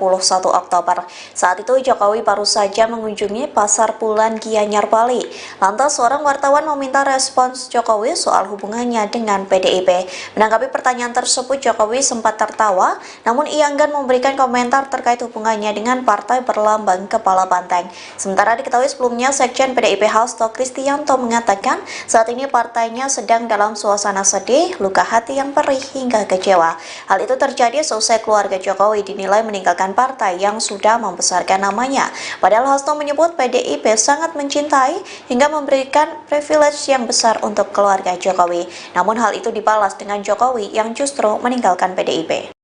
Oktober. Saat itu Jokowi baru saja mengunjungi Pasar Pulan Gianyar, Bali. Lantas seorang wartawan meminta respons Jokowi soal hubungannya dengan PDIP. Menanggapi pertanyaan tersebut, Jokowi sempat tertawa, namun ia enggan memberikan komentar terkait hubungannya dengan partai berlambang kepala banteng. Sementara diketahui sebelumnya, Sekjen PDIP Hasto Kristianto mengatakan saat ini partainya sedang dalam suasana sedih, luka hati yang perih hingga kecewa. Hal itu terjadi selesai keluarga Jokowi dinilai meninggalkan partai yang sudah membesarkan namanya. Padahal Hasto menyebut PDIP sangat mencintai hingga memberikan privilege yang besar untuk keluarga Jokowi. Namun hal itu dibalas dengan Jokowi yang justru meninggalkan PDIP.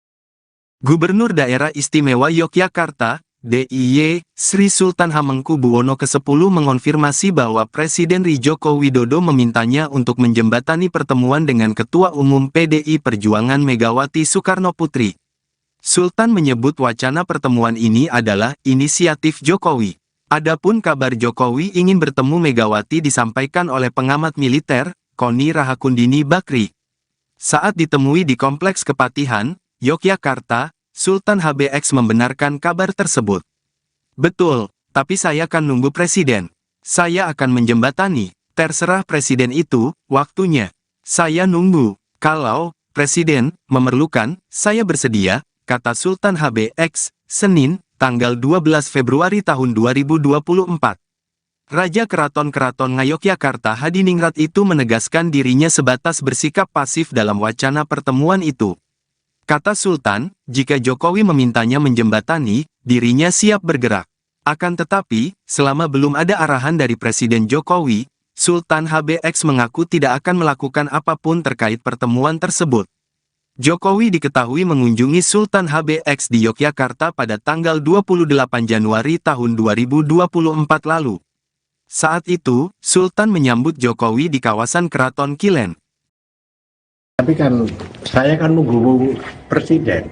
Gubernur Daerah Istimewa Yogyakarta, DIY, Sri Sultan Hamengkubuwono ke-10 mengonfirmasi bahwa Presiden Joko Widodo memintanya untuk menjembatani pertemuan dengan Ketua Umum PDI Perjuangan Megawati Soekarno Putri. Sultan menyebut wacana pertemuan ini adalah inisiatif Jokowi. Adapun kabar Jokowi ingin bertemu Megawati disampaikan oleh pengamat militer, Koni Rahakundini Bakri. Saat ditemui di Kompleks Kepatihan, Yogyakarta, Sultan HBX membenarkan kabar tersebut. Betul, tapi saya akan nunggu presiden. Saya akan menjembatani. Terserah presiden itu, waktunya. Saya nunggu. Kalau presiden memerlukan, saya bersedia, kata Sultan HBX, Senin, tanggal 12 Februari tahun 2024. Raja Keraton Ngayogyakarta Hadiningrat itu menegaskan dirinya sebatas bersikap pasif dalam wacana pertemuan itu. Kata Sultan, jika Jokowi memintanya menjembatani, dirinya siap bergerak. Akan tetapi, selama belum ada arahan dari Presiden Jokowi, Sultan HBX mengaku tidak akan melakukan apapun terkait pertemuan tersebut. Jokowi diketahui mengunjungi Sultan HBX di Yogyakarta pada tanggal 28 Januari tahun 2024 lalu. Saat itu, Sultan menyambut Jokowi di kawasan Keraton Kilen. Tapi kan saya kan nunggu presiden.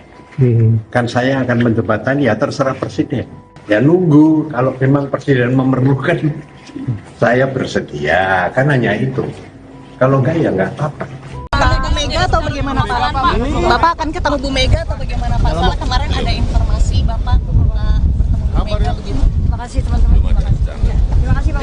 Kan saya akan menjembatani, ya terserah presiden. Ya nunggu, kalau memang presiden memerlukan, saya bersedia, kan hanya itu. Kalau enggak ya enggak apa-apa. Bu Mega atau bagaimana Pak? Bapak akan ketemu Bu Mega atau bagaimana Pak? Soalnya kemarin ada informasi Bapak bertemu Bu Mega begitu. Terima kasih teman-teman. Terima kasih Pak.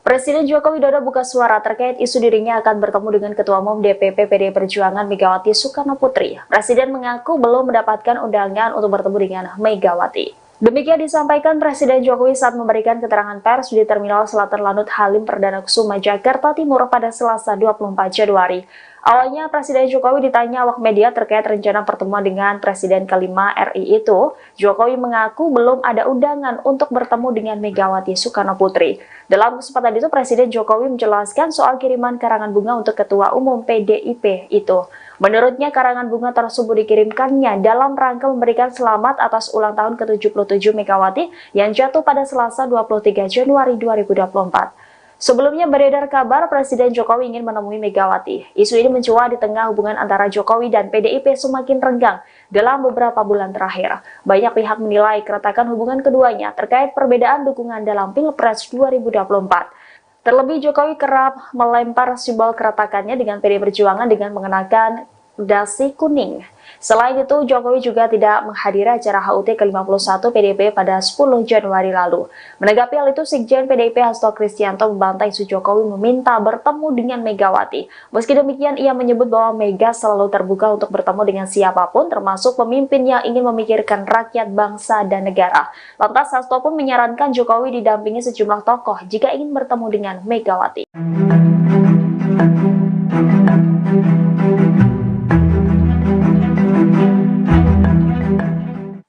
Presiden Joko Widodo buka suara terkait isu dirinya akan bertemu dengan Ketua Umum DPP PDI Perjuangan Megawati Soekarnoputri. Presiden mengaku belum mendapatkan undangan untuk bertemu dengan Megawati. Demikian disampaikan Presiden Jokowi saat memberikan keterangan pers di Terminal Selatan Lanut Halim Perdana Kusuma, Jakarta Timur pada Selasa 24 Januari. Awalnya Presiden Jokowi ditanya awak media terkait rencana pertemuan dengan Presiden kelima RI itu, Jokowi mengaku belum ada undangan untuk bertemu dengan Megawati Soekarnoputri. Dalam kesempatan itu, Presiden Jokowi menjelaskan soal kiriman karangan bunga untuk Ketua Umum PDIP itu. Menurutnya, karangan bunga tersebut dikirimkannya dalam rangka memberikan selamat atas ulang tahun ke-77 Megawati yang jatuh pada Selasa 23 Januari 2024. Sebelumnya beredar kabar Presiden Jokowi ingin menemui Megawati. Isu ini mencuat di tengah hubungan antara Jokowi dan PDIP semakin renggang dalam beberapa bulan terakhir. Banyak pihak menilai keretakan hubungan keduanya terkait perbedaan dukungan dalam Pilpres 2024. Terlebih Jokowi kerap melempar simbol keretakannya dengan PDI Perjuangan dengan mengenakan dasi kuning. Selain itu, Jokowi juga tidak menghadiri acara HUT ke-51 PDIP pada 10 Januari lalu. Menanggapi hal itu, Sekjen PDIP Hasto Kristianto membantah isu Jokowi meminta bertemu dengan Megawati. Meski demikian, ia menyebut bahwa Mega selalu terbuka untuk bertemu dengan siapapun, termasuk pemimpin yang ingin memikirkan rakyat, bangsa, dan negara. Lantas, Hasto pun menyarankan Jokowi didampingi sejumlah tokoh jika ingin bertemu dengan Megawati.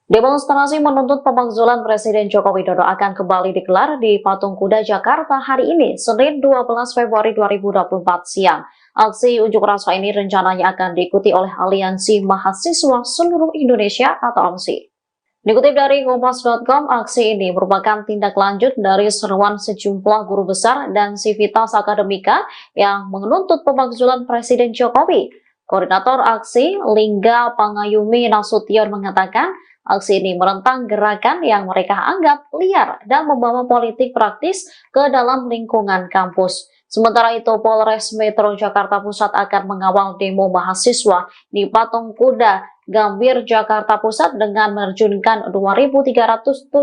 Demonstrasi menuntut pemakzulan Presiden Joko Widodo akan kembali digelar di Patung Kuda Jakarta hari ini, Senin 12 Februari 2024 siang. Aksi unjuk rasa ini rencananya akan diikuti oleh Aliansi Mahasiswa Seluruh Indonesia atau AMSI. Dikutip dari Kompas.com, aksi ini merupakan tindak lanjut dari seruan sejumlah guru besar dan sivitas akademika yang menuntut pemakzulan Presiden Jokowi. Koordinator aksi, Lingga Pangayumi Nasution mengatakan, aksi ini menentang gerakan yang mereka anggap liar dan membawa politik praktis ke dalam lingkungan kampus. Sementara itu, Polres Metro Jakarta Pusat akan mengawal demo mahasiswa di Patung Kuda Gambir Jakarta Pusat dengan menerjunkan 2.375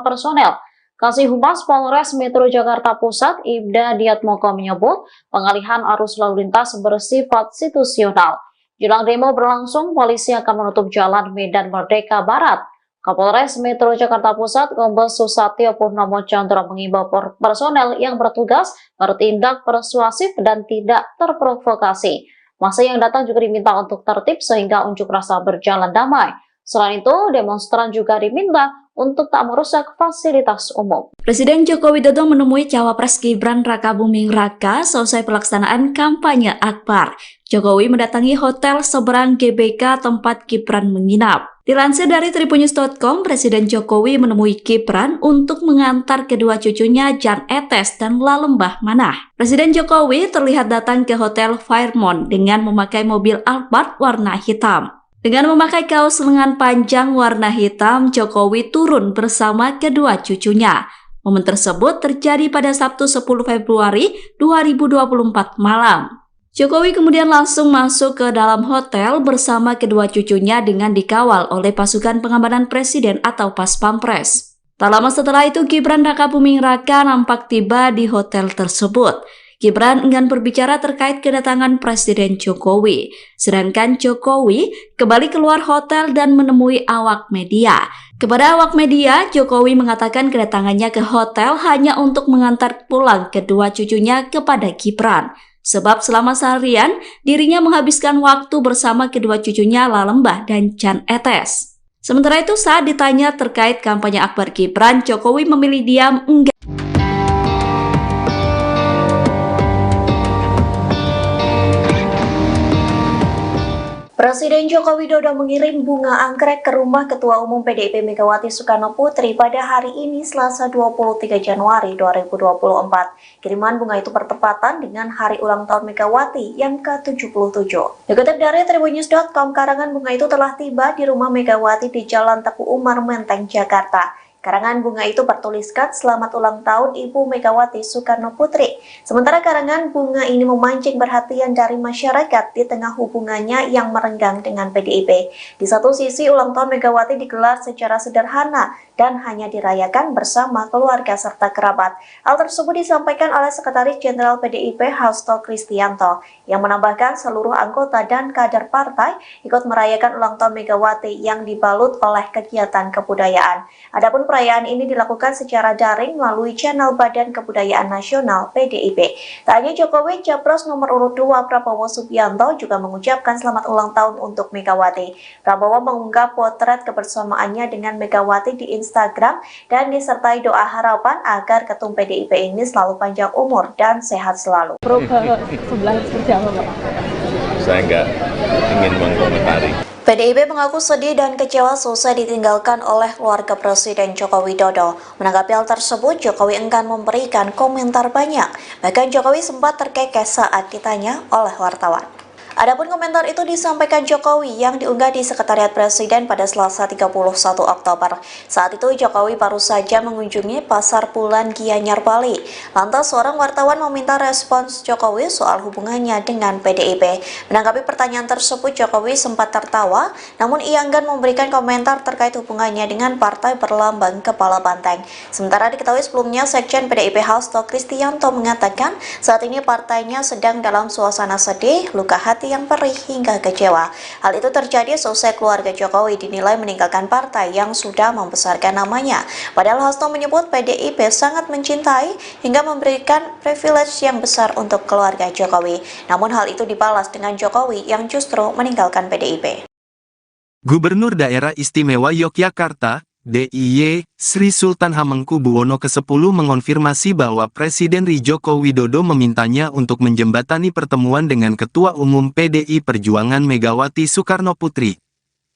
personel. Kasih Humas Polres Metro Jakarta Pusat, Ibda Diatmoko menyebut pengalihan arus lalu lintas bersifat situasional. Jelang demo berlangsung, polisi akan menutup jalan Medan Merdeka Barat. Kapolres Metro Jakarta Pusat, Kombes Susatyo Purnomo Chandra mengimbau personel yang bertugas bertindak persuasif dan tidak terprovokasi. Masa yang datang juga diminta untuk tertib sehingga unjuk rasa berjalan damai. Selain itu, demonstran juga diminta untuk tak merusak fasilitas umum. Presiden Joko Widodo menemui Cawapres Gibran Rakabuming Raka selesai pelaksanaan kampanye Akbar. Jokowi mendatangi hotel seberang GBK tempat Gibran menginap. Dilansir dari tribunnews.com, Presiden Jokowi menemui Gibran untuk mengantar kedua cucunya Jan Etes dan Lalembah Manah. Presiden Jokowi terlihat datang ke Hotel Fairmont dengan memakai mobil Alphard warna hitam. Dengan memakai kaos lengan panjang warna hitam, Jokowi turun bersama kedua cucunya. Momen tersebut terjadi pada Sabtu 10 Februari 2024 malam. Jokowi kemudian langsung masuk ke dalam hotel bersama kedua cucunya dengan dikawal oleh pasukan pengamanan presiden atau Pas Pampres. Tak lama setelah itu, Gibran Rakabuming Raka nampak tiba di hotel tersebut. Gibran enggan berbicara terkait kedatangan Presiden Jokowi, sedangkan Jokowi kembali keluar hotel dan menemui awak media. Kepada awak media, Jokowi mengatakan kedatangannya ke hotel hanya untuk mengantar pulang kedua cucunya kepada Gibran. Sebab selama seharian, dirinya menghabiskan waktu bersama kedua cucunya Lalembah dan Jan Etes. Sementara itu, saat ditanya terkait kampanye akbar Gibran, Jokowi memilih diam enggan. Presiden Joko Widodo mengirim bunga anggrek ke rumah Ketua Umum PDIP Megawati Soekarno Putri pada hari ini Selasa 23 Januari 2024. Kiriman bunga itu bertepatan dengan hari ulang tahun Megawati yang ke-77. Dikutip dari Tribunnews.com, karangan bunga itu telah tiba di rumah Megawati di Jalan Teguh Umar, Menteng, Jakarta. Karangan bunga itu bertuliskan selamat ulang tahun Ibu Megawati Soekarno Putri. Sementara karangan bunga ini memancing perhatian dari masyarakat di tengah hubungannya yang merenggang dengan PDIP. Di satu sisi, ulang tahun Megawati digelar secara sederhana dan hanya dirayakan bersama keluarga serta kerabat. Hal tersebut disampaikan oleh Sekretaris Jenderal PDIP Hasto Kristianto yang menambahkan seluruh anggota dan kader partai ikut merayakan ulang tahun Megawati yang dibalut oleh kegiatan kebudayaan. Adapun perayaan ini dilakukan secara daring melalui channel Badan Kebudayaan Nasional PDIP. Tak hanya Jokowi, Capres nomor urut 2 Prabowo Subianto juga mengucapkan selamat ulang tahun untuk Megawati. Prabowo mengunggah potret kebersamaannya dengan Megawati di Instagram dan disertai doa harapan agar ketum PDIP ini selalu panjang umur dan sehat selalu. Saya nggak ingin mengkomentari. PDIP mengaku sedih dan kecewa selesai ditinggalkan oleh keluarga Presiden Joko Widodo. Menanggapi hal tersebut, Jokowi enggan memberikan komentar banyak. Bahkan Jokowi sempat terkekeh saat ditanya oleh wartawan. Adapun komentar itu disampaikan Jokowi yang diunggah di Sekretariat Presiden pada Selasa 31 Oktober. Saat itu Jokowi baru saja mengunjungi Pasar Bulan Gianyar, Bali. Lantas seorang wartawan meminta respons Jokowi soal hubungannya dengan PDIP. Menanggapi pertanyaan tersebut, Jokowi sempat tertawa, namun ia enggan memberikan komentar terkait hubungannya dengan partai berlambang kepala banteng. Sementara diketahui sebelumnya, Sekjen PDIP Hasto Kristianto mengatakan saat ini partainya sedang dalam suasana sedih, luka hati yang perih hingga kecewa. Hal itu terjadi selesai keluarga Jokowi dinilai meninggalkan partai yang sudah membesarkan namanya. Padahal Hasto menyebut PDIP sangat mencintai hingga memberikan privilege yang besar untuk keluarga Jokowi. Namun hal itu dibalas dengan Jokowi yang justru meninggalkan PDIP. Gubernur Daerah Istimewa Yogyakarta, DIY, Sri Sultan Hamengkubuwono ke-10 mengonfirmasi bahwa Presiden Joko Widodo memintanya untuk menjembatani pertemuan dengan Ketua Umum PDI Perjuangan Megawati Soekarno Putri.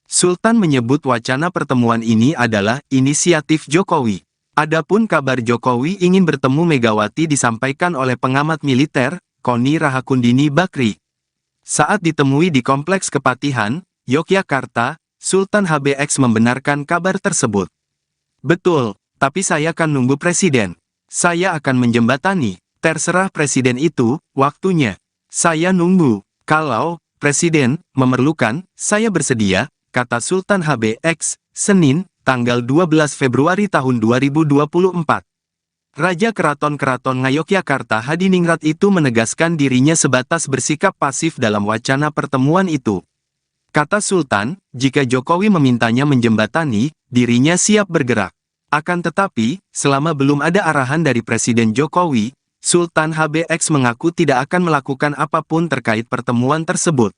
Sultan menyebut wacana pertemuan ini adalah inisiatif Jokowi. Adapun kabar Jokowi ingin bertemu Megawati disampaikan oleh pengamat militer, Koni Rahakundini Bakri. Saat ditemui di Kompleks Kepatihan, Yogyakarta, Sultan HBX membenarkan kabar tersebut. Betul, tapi saya akan nunggu presiden. Saya akan menjembatani. Terserah presiden itu, waktunya. Saya nunggu. Kalau presiden memerlukan, saya bersedia, kata Sultan HBX, Senin, tanggal 12 Februari tahun 2024. Raja Keraton Ngayogyakarta Hadiningrat itu menegaskan dirinya sebatas bersikap pasif dalam wacana pertemuan itu. Kata Sultan, jika Jokowi memintanya menjembatani, dirinya siap bergerak. Akan tetapi, selama belum ada arahan dari Presiden Jokowi, Sultan HBX mengaku tidak akan melakukan apapun terkait pertemuan tersebut.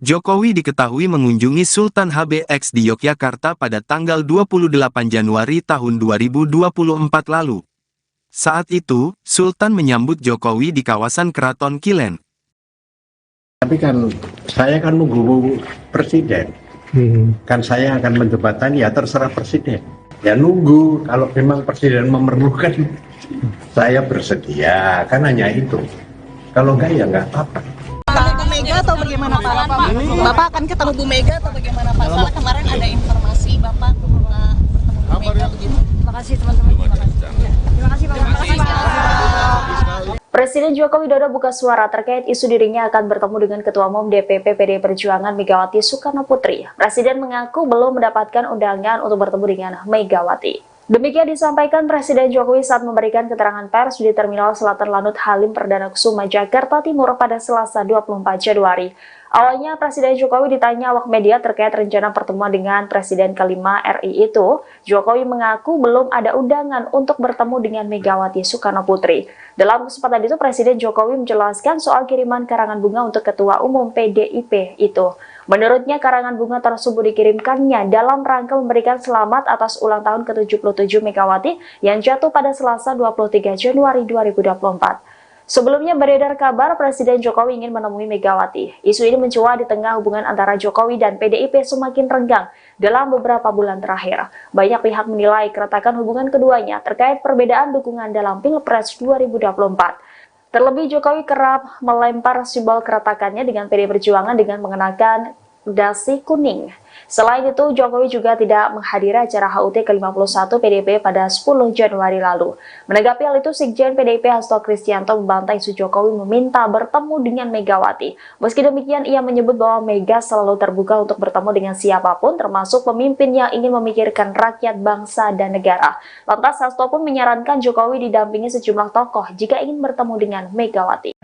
Jokowi diketahui mengunjungi Sultan HBX di Yogyakarta pada tanggal 28 Januari tahun 2024 lalu. Saat itu, Sultan menyambut Jokowi di kawasan Keraton Kilen. Tapi kan saya kan nunggu presiden. Kan saya akan menjembatani, ya terserah presiden. Ya nunggu, kalau memang presiden memerlukan, saya bersedia, kan hanya itu. Kalau enggak ya enggak apa-apa. Bu Mega atau bagaimana Pak? Bapak akan ketemu Bu Mega atau bagaimana Pak? Soalnya kemarin ada informasi Bapak bertemu Bu Mega begitu. Terima kasih teman-teman. Terima kasih Pak. Presiden Joko Widodo buka suara terkait isu dirinya akan bertemu dengan Ketua Umum DPP PDI Perjuangan Megawati Soekarno Putri. Presiden mengaku belum mendapatkan undangan untuk bertemu dengan Megawati. Demikian disampaikan Presiden Jokowi saat memberikan keterangan pers di Terminal Selatan Lanut Halim Perdana Kusuma, Jakarta Timur pada Selasa 24 Januari. Awalnya Presiden Jokowi ditanya awak media terkait rencana pertemuan dengan Presiden kelima RI itu, Jokowi mengaku belum ada undangan untuk bertemu dengan Megawati Soekarno Putri. Dalam kesempatan itu, Presiden Jokowi menjelaskan soal kiriman karangan bunga untuk Ketua Umum PDIP itu. Menurutnya, karangan bunga tersebut dikirimkannya dalam rangka memberikan selamat atas ulang tahun ke-77 Megawati yang jatuh pada Selasa 23 Januari 2024. Sebelumnya beredar kabar Presiden Jokowi ingin menemui Megawati. Isu ini mencuat di tengah hubungan antara Jokowi dan PDIP semakin renggang dalam beberapa bulan terakhir. Banyak pihak menilai keretakan hubungan keduanya terkait perbedaan dukungan dalam Pilpres 2024. Terlebih Jokowi kerap melempar simbol keretakannya dengan PDI Perjuangan dengan mengenakan dasi kuning. Selain itu, Jokowi juga tidak menghadiri acara HUT ke-51 PDIP pada 10 Januari lalu. Menanggapi hal itu, Sekjen PDIP Hasto Kristianto membantah isu Jokowi meminta bertemu dengan Megawati. Meski demikian, ia menyebut bahwa Mega selalu terbuka untuk bertemu dengan siapapun, termasuk pemimpin yang ingin memikirkan rakyat, bangsa, dan negara. Lantas, Hasto pun menyarankan Jokowi didampingi sejumlah tokoh jika ingin bertemu dengan Megawati.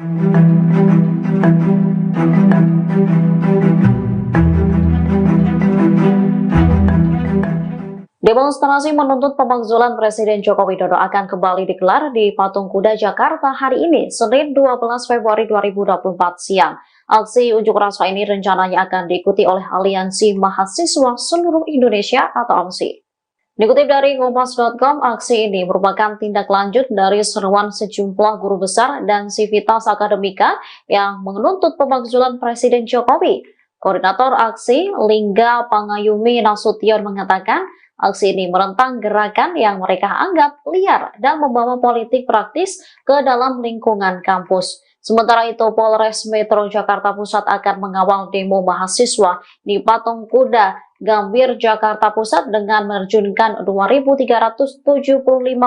Demonstrasi menuntut pemakzulan Presiden Joko Widodo akan kembali digelar di Patung Kuda Jakarta hari ini, Senin 12 Februari 2024 siang. Aksi unjuk rasa ini rencananya akan diikuti oleh Aliansi Mahasiswa Seluruh Indonesia atau AMSI. Dikutip dari Kompas.com, aksi ini merupakan tindak lanjut dari seruan sejumlah guru besar dan sivitas akademika yang menuntut pemakzulan Presiden Jokowi. Koordinator aksi, Lingga Pangayumi Nasution mengatakan, aksi ini menentang gerakan yang mereka anggap liar dan membawa politik praktis ke dalam lingkungan kampus. Sementara itu, Polres Metro Jakarta Pusat akan mengawal demo mahasiswa di Patung Kuda Gambir Jakarta Pusat dengan menerjunkan 2.375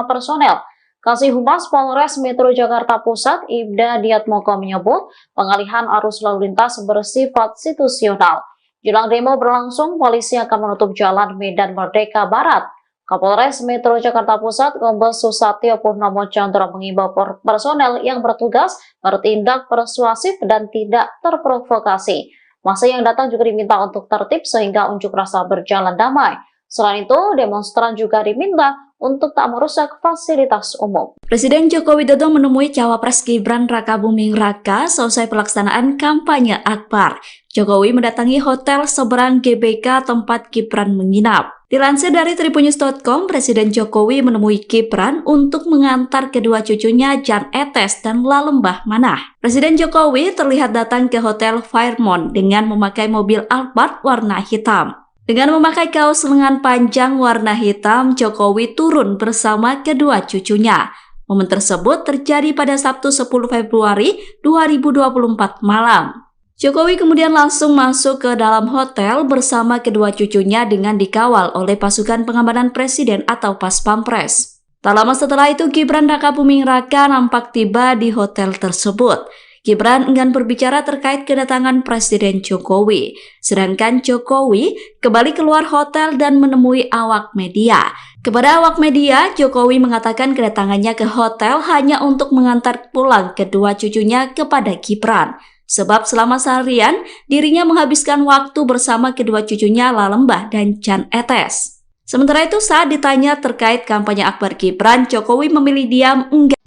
personel. Kasih Humas Polres Metro Jakarta Pusat, Ibda Diatmoko menyebut pengalihan arus lalu lintas bersifat situasional. Jelang demo berlangsung, polisi akan menutup jalan Medan Merdeka Barat. Kapolres Metro Jakarta Pusat, Kombes Susatyo Purnomo Chandra mengimbau personel yang bertugas bertindak persuasif dan tidak terprovokasi. Massa yang datang juga diminta untuk tertib sehingga unjuk rasa berjalan damai. Selain itu, demonstran juga diminta untuk tak merusak fasilitas umum. Presiden Joko Widodo menemui Cawapres Gibran Rakabuming Raka selesai pelaksanaan kampanye Akbar. Jokowi mendatangi hotel seberang GBK tempat Gibran menginap. Dilansir dari tribunnews.com, Presiden Jokowi menemui Gibran untuk mengantar kedua cucunya Jan Etes dan Lalembah Manah. Presiden Jokowi terlihat datang ke Hotel Fairmont dengan memakai mobil Alphard warna hitam. Dengan memakai kaos lengan panjang warna hitam, Jokowi turun bersama kedua cucunya. Momen tersebut terjadi pada Sabtu 10 Februari 2024 malam. Jokowi kemudian langsung masuk ke dalam hotel bersama kedua cucunya dengan dikawal oleh pasukan pengamanan presiden atau Pas Pampres. Tak lama setelah itu, Gibran Rakabuming Raka nampak tiba di hotel tersebut. Gibran enggan berbicara terkait kedatangan Presiden Jokowi, sedangkan Jokowi kembali keluar hotel dan menemui awak media. Kepada awak media, Jokowi mengatakan kedatangannya ke hotel hanya untuk mengantar pulang kedua cucunya kepada Gibran. Sebab selama seharian, dirinya menghabiskan waktu bersama kedua cucunya Lalembah dan Jan Etes. Sementara itu, saat ditanya terkait kampanye Akbar Gibran, Jokowi memilih diam enggan.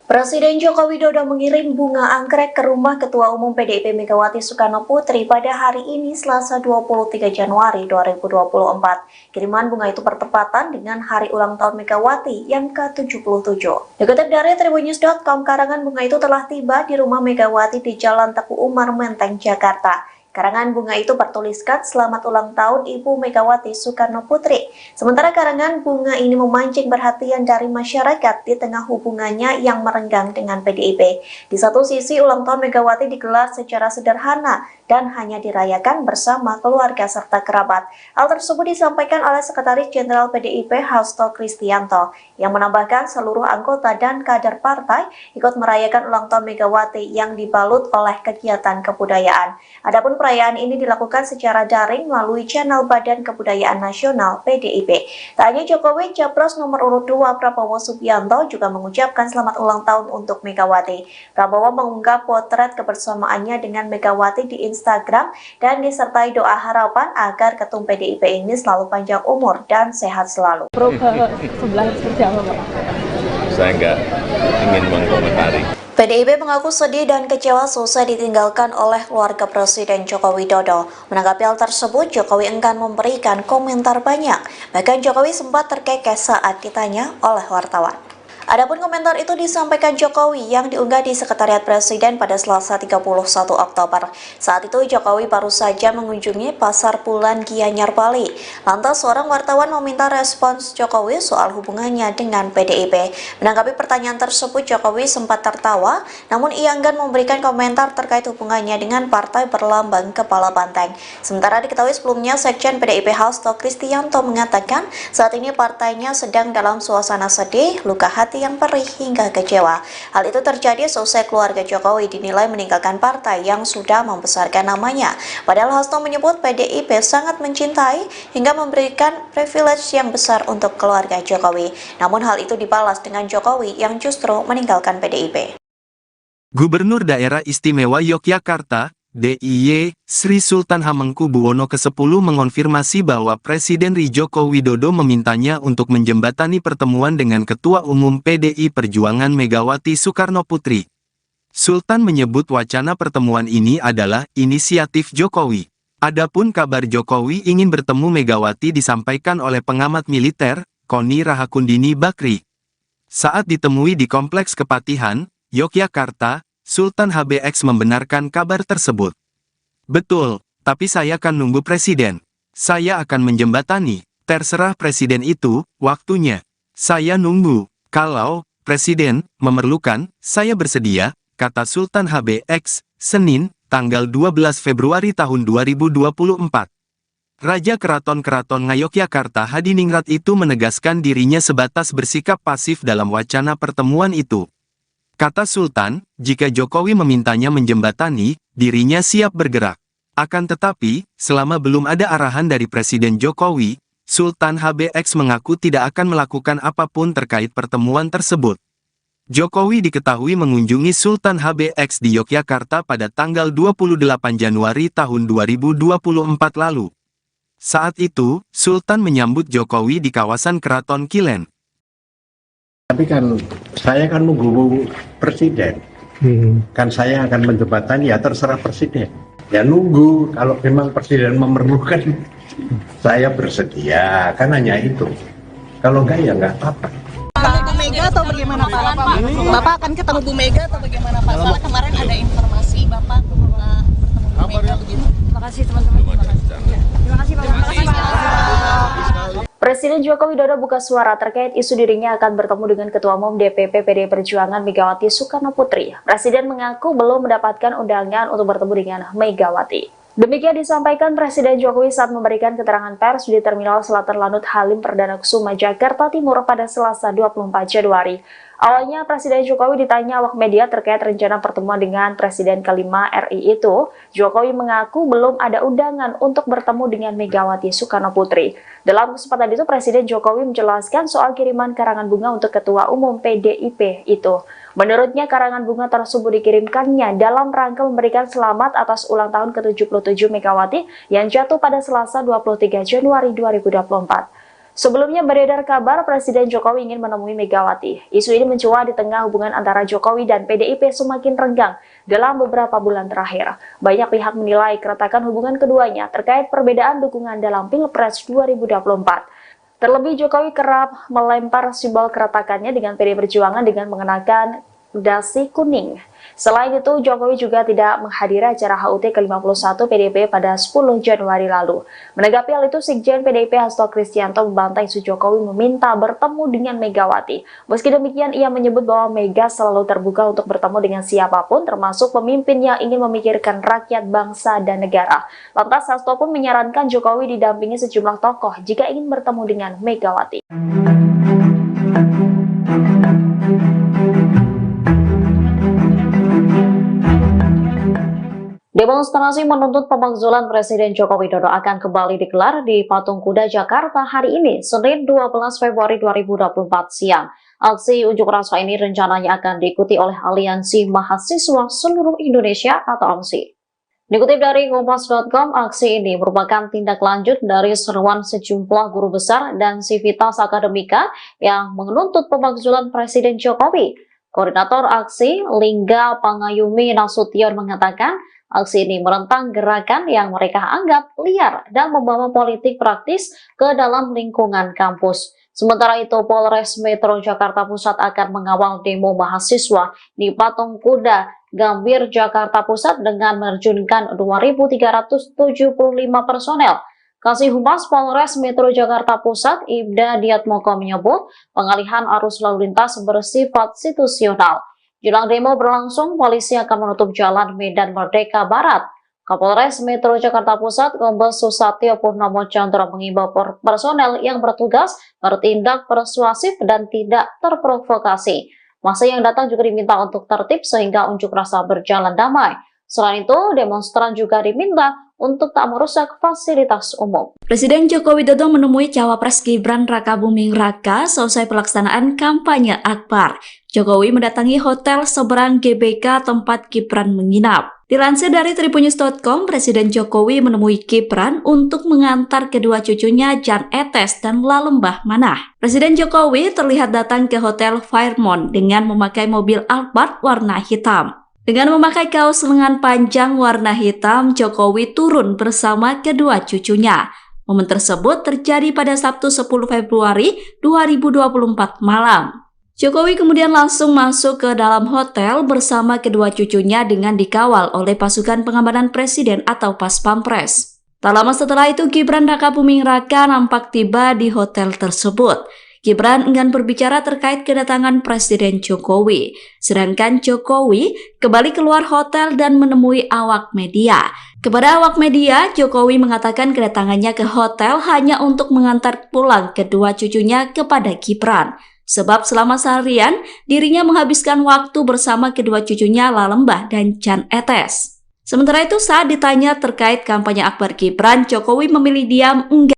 Presiden Joko Widodo mengirim bunga anggrek ke rumah Ketua Umum PDIP Megawati Soekarno Putri pada hari ini Selasa 23 Januari 2024. Kiriman bunga itu bertepatan dengan hari ulang tahun Megawati yang ke-77. Dikutip dari tribunnews.com, karangan bunga itu telah tiba di rumah Megawati di Jalan Teguh Umar, Menteng, Jakarta. Karangan bunga itu bertuliskan "Selamat ulang tahun Ibu Megawati Soekarno Putri". Sementara karangan bunga ini memancing perhatian dari masyarakat di tengah hubungannya yang merenggang dengan PDIP. Di satu sisi, ulang tahun Megawati digelar secara sederhana dan hanya dirayakan bersama keluarga serta kerabat. Hal tersebut disampaikan oleh Sekretaris Jenderal PDIP Hasto Kristianto yang menambahkan seluruh anggota dan kader partai ikut merayakan ulang tahun Megawati yang dibalut oleh kegiatan kebudayaan. Adapun perayaan ini dilakukan secara daring melalui channel Badan Kebudayaan Nasional PDIP. Tak hanya Jokowi, Capres nomor urut 2 Prabowo Subianto juga mengucapkan selamat ulang tahun untuk Megawati. Prabowo mengunggah potret kebersamaannya dengan Megawati di Instagram dan disertai doa harapan agar ketum PDIP ini selalu panjang umur dan sehat selalu. Saya nggak ingin mengkomentari. PDIP mengaku sedih dan kecewa selesai ditinggalkan oleh keluarga Presiden Joko Widodo. Menanggapi hal tersebut, Jokowi enggan memberikan komentar banyak. Bahkan Jokowi sempat terkekeh saat ditanya oleh wartawan. Adapun komentar itu disampaikan Jokowi yang diunggah di Sekretariat Presiden pada Selasa 31 Oktober. Saat itu Jokowi baru saja mengunjungi Pasar Bulan Gianyar, Bali. Lantas seorang wartawan meminta respons Jokowi soal hubungannya dengan PDIP. Menanggapi pertanyaan tersebut, Jokowi sempat tertawa, namun ia enggan memberikan komentar terkait hubungannya dengan partai berlambang kepala banteng. Sementara diketahui sebelumnya, Sekjen PDIP Hasto Kristianto mengatakan saat ini partainya sedang dalam suasana sedih, luka hati yang perih hingga kecewa. Hal itu terjadi selesai keluarga Jokowi dinilai meninggalkan partai yang sudah membesarkan namanya. Padahal Hasto menyebut PDIP sangat mencintai hingga memberikan privilege yang besar untuk keluarga Jokowi. Namun hal itu dibalas dengan Jokowi yang justru meninggalkan PDIP. Gubernur Daerah Istimewa Yogyakarta, DIY, Sri Sultan Hamengkubuwono ke-10 mengonfirmasi bahwa Presiden Joko Widodo memintanya untuk menjembatani pertemuan dengan Ketua Umum PDI Perjuangan Megawati Soekarno Putri. Sultan menyebut wacana pertemuan ini adalah inisiatif Jokowi. Adapun kabar Jokowi ingin bertemu Megawati disampaikan oleh pengamat militer, Koni Rahakundini Bakri. Saat ditemui di Kompleks Kepatihan, Yogyakarta, Sultan HBX membenarkan kabar tersebut. Betul, tapi saya akan nunggu presiden. Saya akan menjembatani, terserah presiden itu, waktunya. Saya nunggu, kalau presiden memerlukan, saya bersedia, kata Sultan HBX, Senin, tanggal 12 Februari tahun 2024. Raja Keraton Ngayogyakarta Hadiningrat itu menegaskan dirinya sebatas bersikap pasif dalam wacana pertemuan itu. Kata Sultan, jika Jokowi memintanya menjembatani, dirinya siap bergerak. Akan tetapi, selama belum ada arahan dari Presiden Jokowi, Sultan HBX mengaku tidak akan melakukan apapun terkait pertemuan tersebut. Jokowi diketahui mengunjungi Sultan HBX di Yogyakarta pada tanggal 28 Januari tahun 2024 lalu. Saat itu, Sultan menyambut Jokowi di kawasan Keraton Kilen. Tapi kan saya kan nunggu presiden, kan saya akan menjembatani, ya terserah presiden. Ya nunggu, kalau memang presiden memerlukan, saya bersedia, kan hanya itu. Kalau enggak ya enggak apa-apa. Bu Mega atau bagaimana Pak? Bapak akan ketemu Bu Mega atau bagaimana Pak? Soalnya kemarin ada informasi Bapak bertemu Bu Mega begitu. Terima kasih teman-teman. Terima kasih Pak. Presiden Joko Widodo buka suara terkait isu dirinya akan bertemu dengan Ketua Umum DPP PDI Perjuangan Megawati Soekarno Putri. Presiden mengaku belum mendapatkan undangan untuk bertemu dengan Megawati. Demikian disampaikan Presiden Jokowi saat memberikan keterangan pers di Terminal Selatan Lanut Halim Perdana Kusuma, Jakarta Timur pada Selasa 24 Januari. Awalnya Presiden Jokowi ditanya awak media terkait rencana pertemuan dengan Presiden kelima RI itu, Jokowi mengaku belum ada undangan untuk bertemu dengan Megawati Soekarno Putri. Dalam kesempatan itu, Presiden Jokowi menjelaskan soal kiriman karangan bunga untuk Ketua Umum PDIP itu. Menurutnya, karangan bunga tersebut dikirimkannya dalam rangka memberikan selamat atas ulang tahun ke-77 Megawati yang jatuh pada Selasa 23 Januari 2024. Sebelumnya beredar kabar Presiden Jokowi ingin menemui Megawati. Isu ini mencuat di tengah hubungan antara Jokowi dan PDIP semakin renggang dalam beberapa bulan terakhir. Banyak pihak menilai keretakan hubungan keduanya terkait perbedaan dukungan dalam Pilpres 2024. Terlebih Jokowi kerap melempar simbol keretakannya dengan PDI Perjuangan dengan mengenakan Dasi Kuning. Selain itu, Jokowi juga tidak menghadiri acara HUT ke-51 PDIP pada 10 Januari lalu. Menanggapi hal itu, Sekjen PDIP Hasto Kristianto membantah isu Jokowi meminta bertemu dengan Megawati. Meski demikian, ia menyebut bahwa Mega selalu terbuka untuk bertemu dengan siapapun, termasuk pemimpin yang ingin memikirkan rakyat, bangsa, dan negara. Lantas, Hasto pun menyarankan Jokowi didampingi sejumlah tokoh jika ingin bertemu dengan Megawati. Demonstrasi menuntut pemakzulan Presiden Joko Widodo akan kembali digelar di Patung Kuda Jakarta hari ini, Senin 12 Februari 2024 siang. Aksi unjuk rasa ini rencananya akan diikuti oleh Aliansi Mahasiswa Seluruh Indonesia atau AMSI. Dikutip dari Kompas.com, aksi ini merupakan tindak lanjut dari seruan sejumlah guru besar dan sivitas akademika yang menuntut pemakzulan Presiden Jokowi. Koordinator aksi, Lingga Pangayumi Nasution mengatakan, aksi ini menentang gerakan yang mereka anggap liar dan membawa politik praktis ke dalam lingkungan kampus. Sementara itu, Polres Metro Jakarta Pusat akan mengawal demo mahasiswa di Patung Kuda Gambir Jakarta Pusat dengan menerjunkan 2.375 personel. Kasih Humas Polres Metro Jakarta Pusat, Ibda Diatmoko menyebut pengalihan arus lalu lintas bersifat situasional. Jelang demo berlangsung, polisi akan menutup jalan Medan Merdeka Barat. Kapolres Metro Jakarta Pusat, Kombes Susatyo Purnomo Chandra mengimbau personel yang bertugas bertindak persuasif dan tidak terprovokasi. Masa yang datang juga diminta untuk tertib sehingga unjuk rasa berjalan damai. Selain itu, demonstran juga diminta untuk tak merusak fasilitas umum. Presiden Joko Widodo menemui Cawapres Gibran Rakabuming Raka selesai pelaksanaan kampanye Akbar. Jokowi mendatangi hotel seberang GBK tempat Gibran menginap. Dilansir dari tribunnews.com, Presiden Jokowi menemui Gibran untuk mengantar kedua cucunya Jan Etes dan Lalembah Manah. Presiden Jokowi terlihat datang ke Hotel Fairmont dengan memakai mobil Alphard warna hitam. Dengan memakai kaos lengan panjang warna hitam, Jokowi turun bersama kedua cucunya. Momen tersebut terjadi pada Sabtu 10 Februari 2024 malam. Jokowi kemudian langsung masuk ke dalam hotel bersama kedua cucunya dengan dikawal oleh pasukan pengamanan presiden atau Pas Pampres. Tak lama setelah itu, Gibran Rakabuming Raka nampak tiba di hotel tersebut. Gibran enggan berbicara terkait kedatangan Presiden Jokowi, sedangkan Jokowi kembali keluar hotel dan menemui awak media. Kepada awak media, Jokowi mengatakan kedatangannya ke hotel hanya untuk mengantar pulang kedua cucunya kepada Gibran. Sebab selama seharian, dirinya menghabiskan waktu bersama kedua cucunya Lalembah dan Jan Etes. Sementara itu, saat ditanya terkait kampanye Akbar Gibran, Jokowi memilih diam enggan.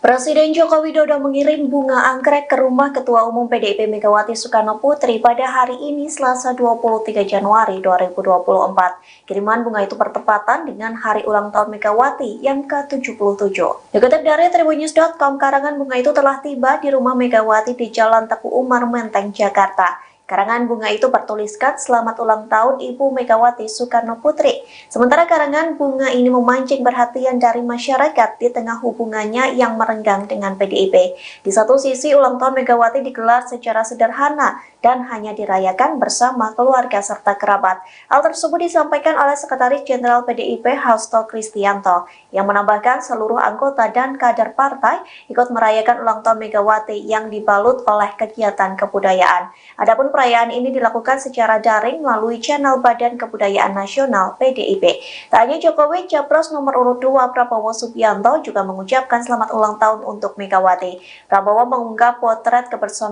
Presiden Joko Widodo mengirim bunga anggrek ke rumah Ketua Umum PDIP Megawati Soekarno Putri pada hari ini Selasa 23 Januari 2024. Kiriman bunga itu bertepatan dengan hari ulang tahun Megawati yang ke-77. Dikutip dari tribunnews.com, karangan bunga itu telah tiba di rumah Megawati di Jalan Teguh Umar, Menteng, Jakarta. Karangan bunga itu bertuliskan selamat ulang tahun Ibu Megawati Soekarno Putri. Sementara karangan bunga ini memancing perhatian dari masyarakat di tengah hubungannya yang merenggang dengan PDIP. Di satu sisi, ulang tahun Megawati digelar secara sederhana dan hanya dirayakan bersama keluarga serta kerabat. Hal tersebut disampaikan oleh Sekretaris Jenderal PDIP Hasto Kristianto yang menambahkan seluruh anggota dan kader partai ikut merayakan ulang tahun Megawati yang dibalut oleh kegiatan kebudayaan. Adapun perayaan ini dilakukan secara daring melalui channel Badan Kebudayaan Nasional PDIP. Tak hanya Jokowi, Capres nomor urut 2 Prabowo Subianto juga mengucapkan selamat ulang tahun untuk Megawati. Prabowo mengunggah potret kebersamaan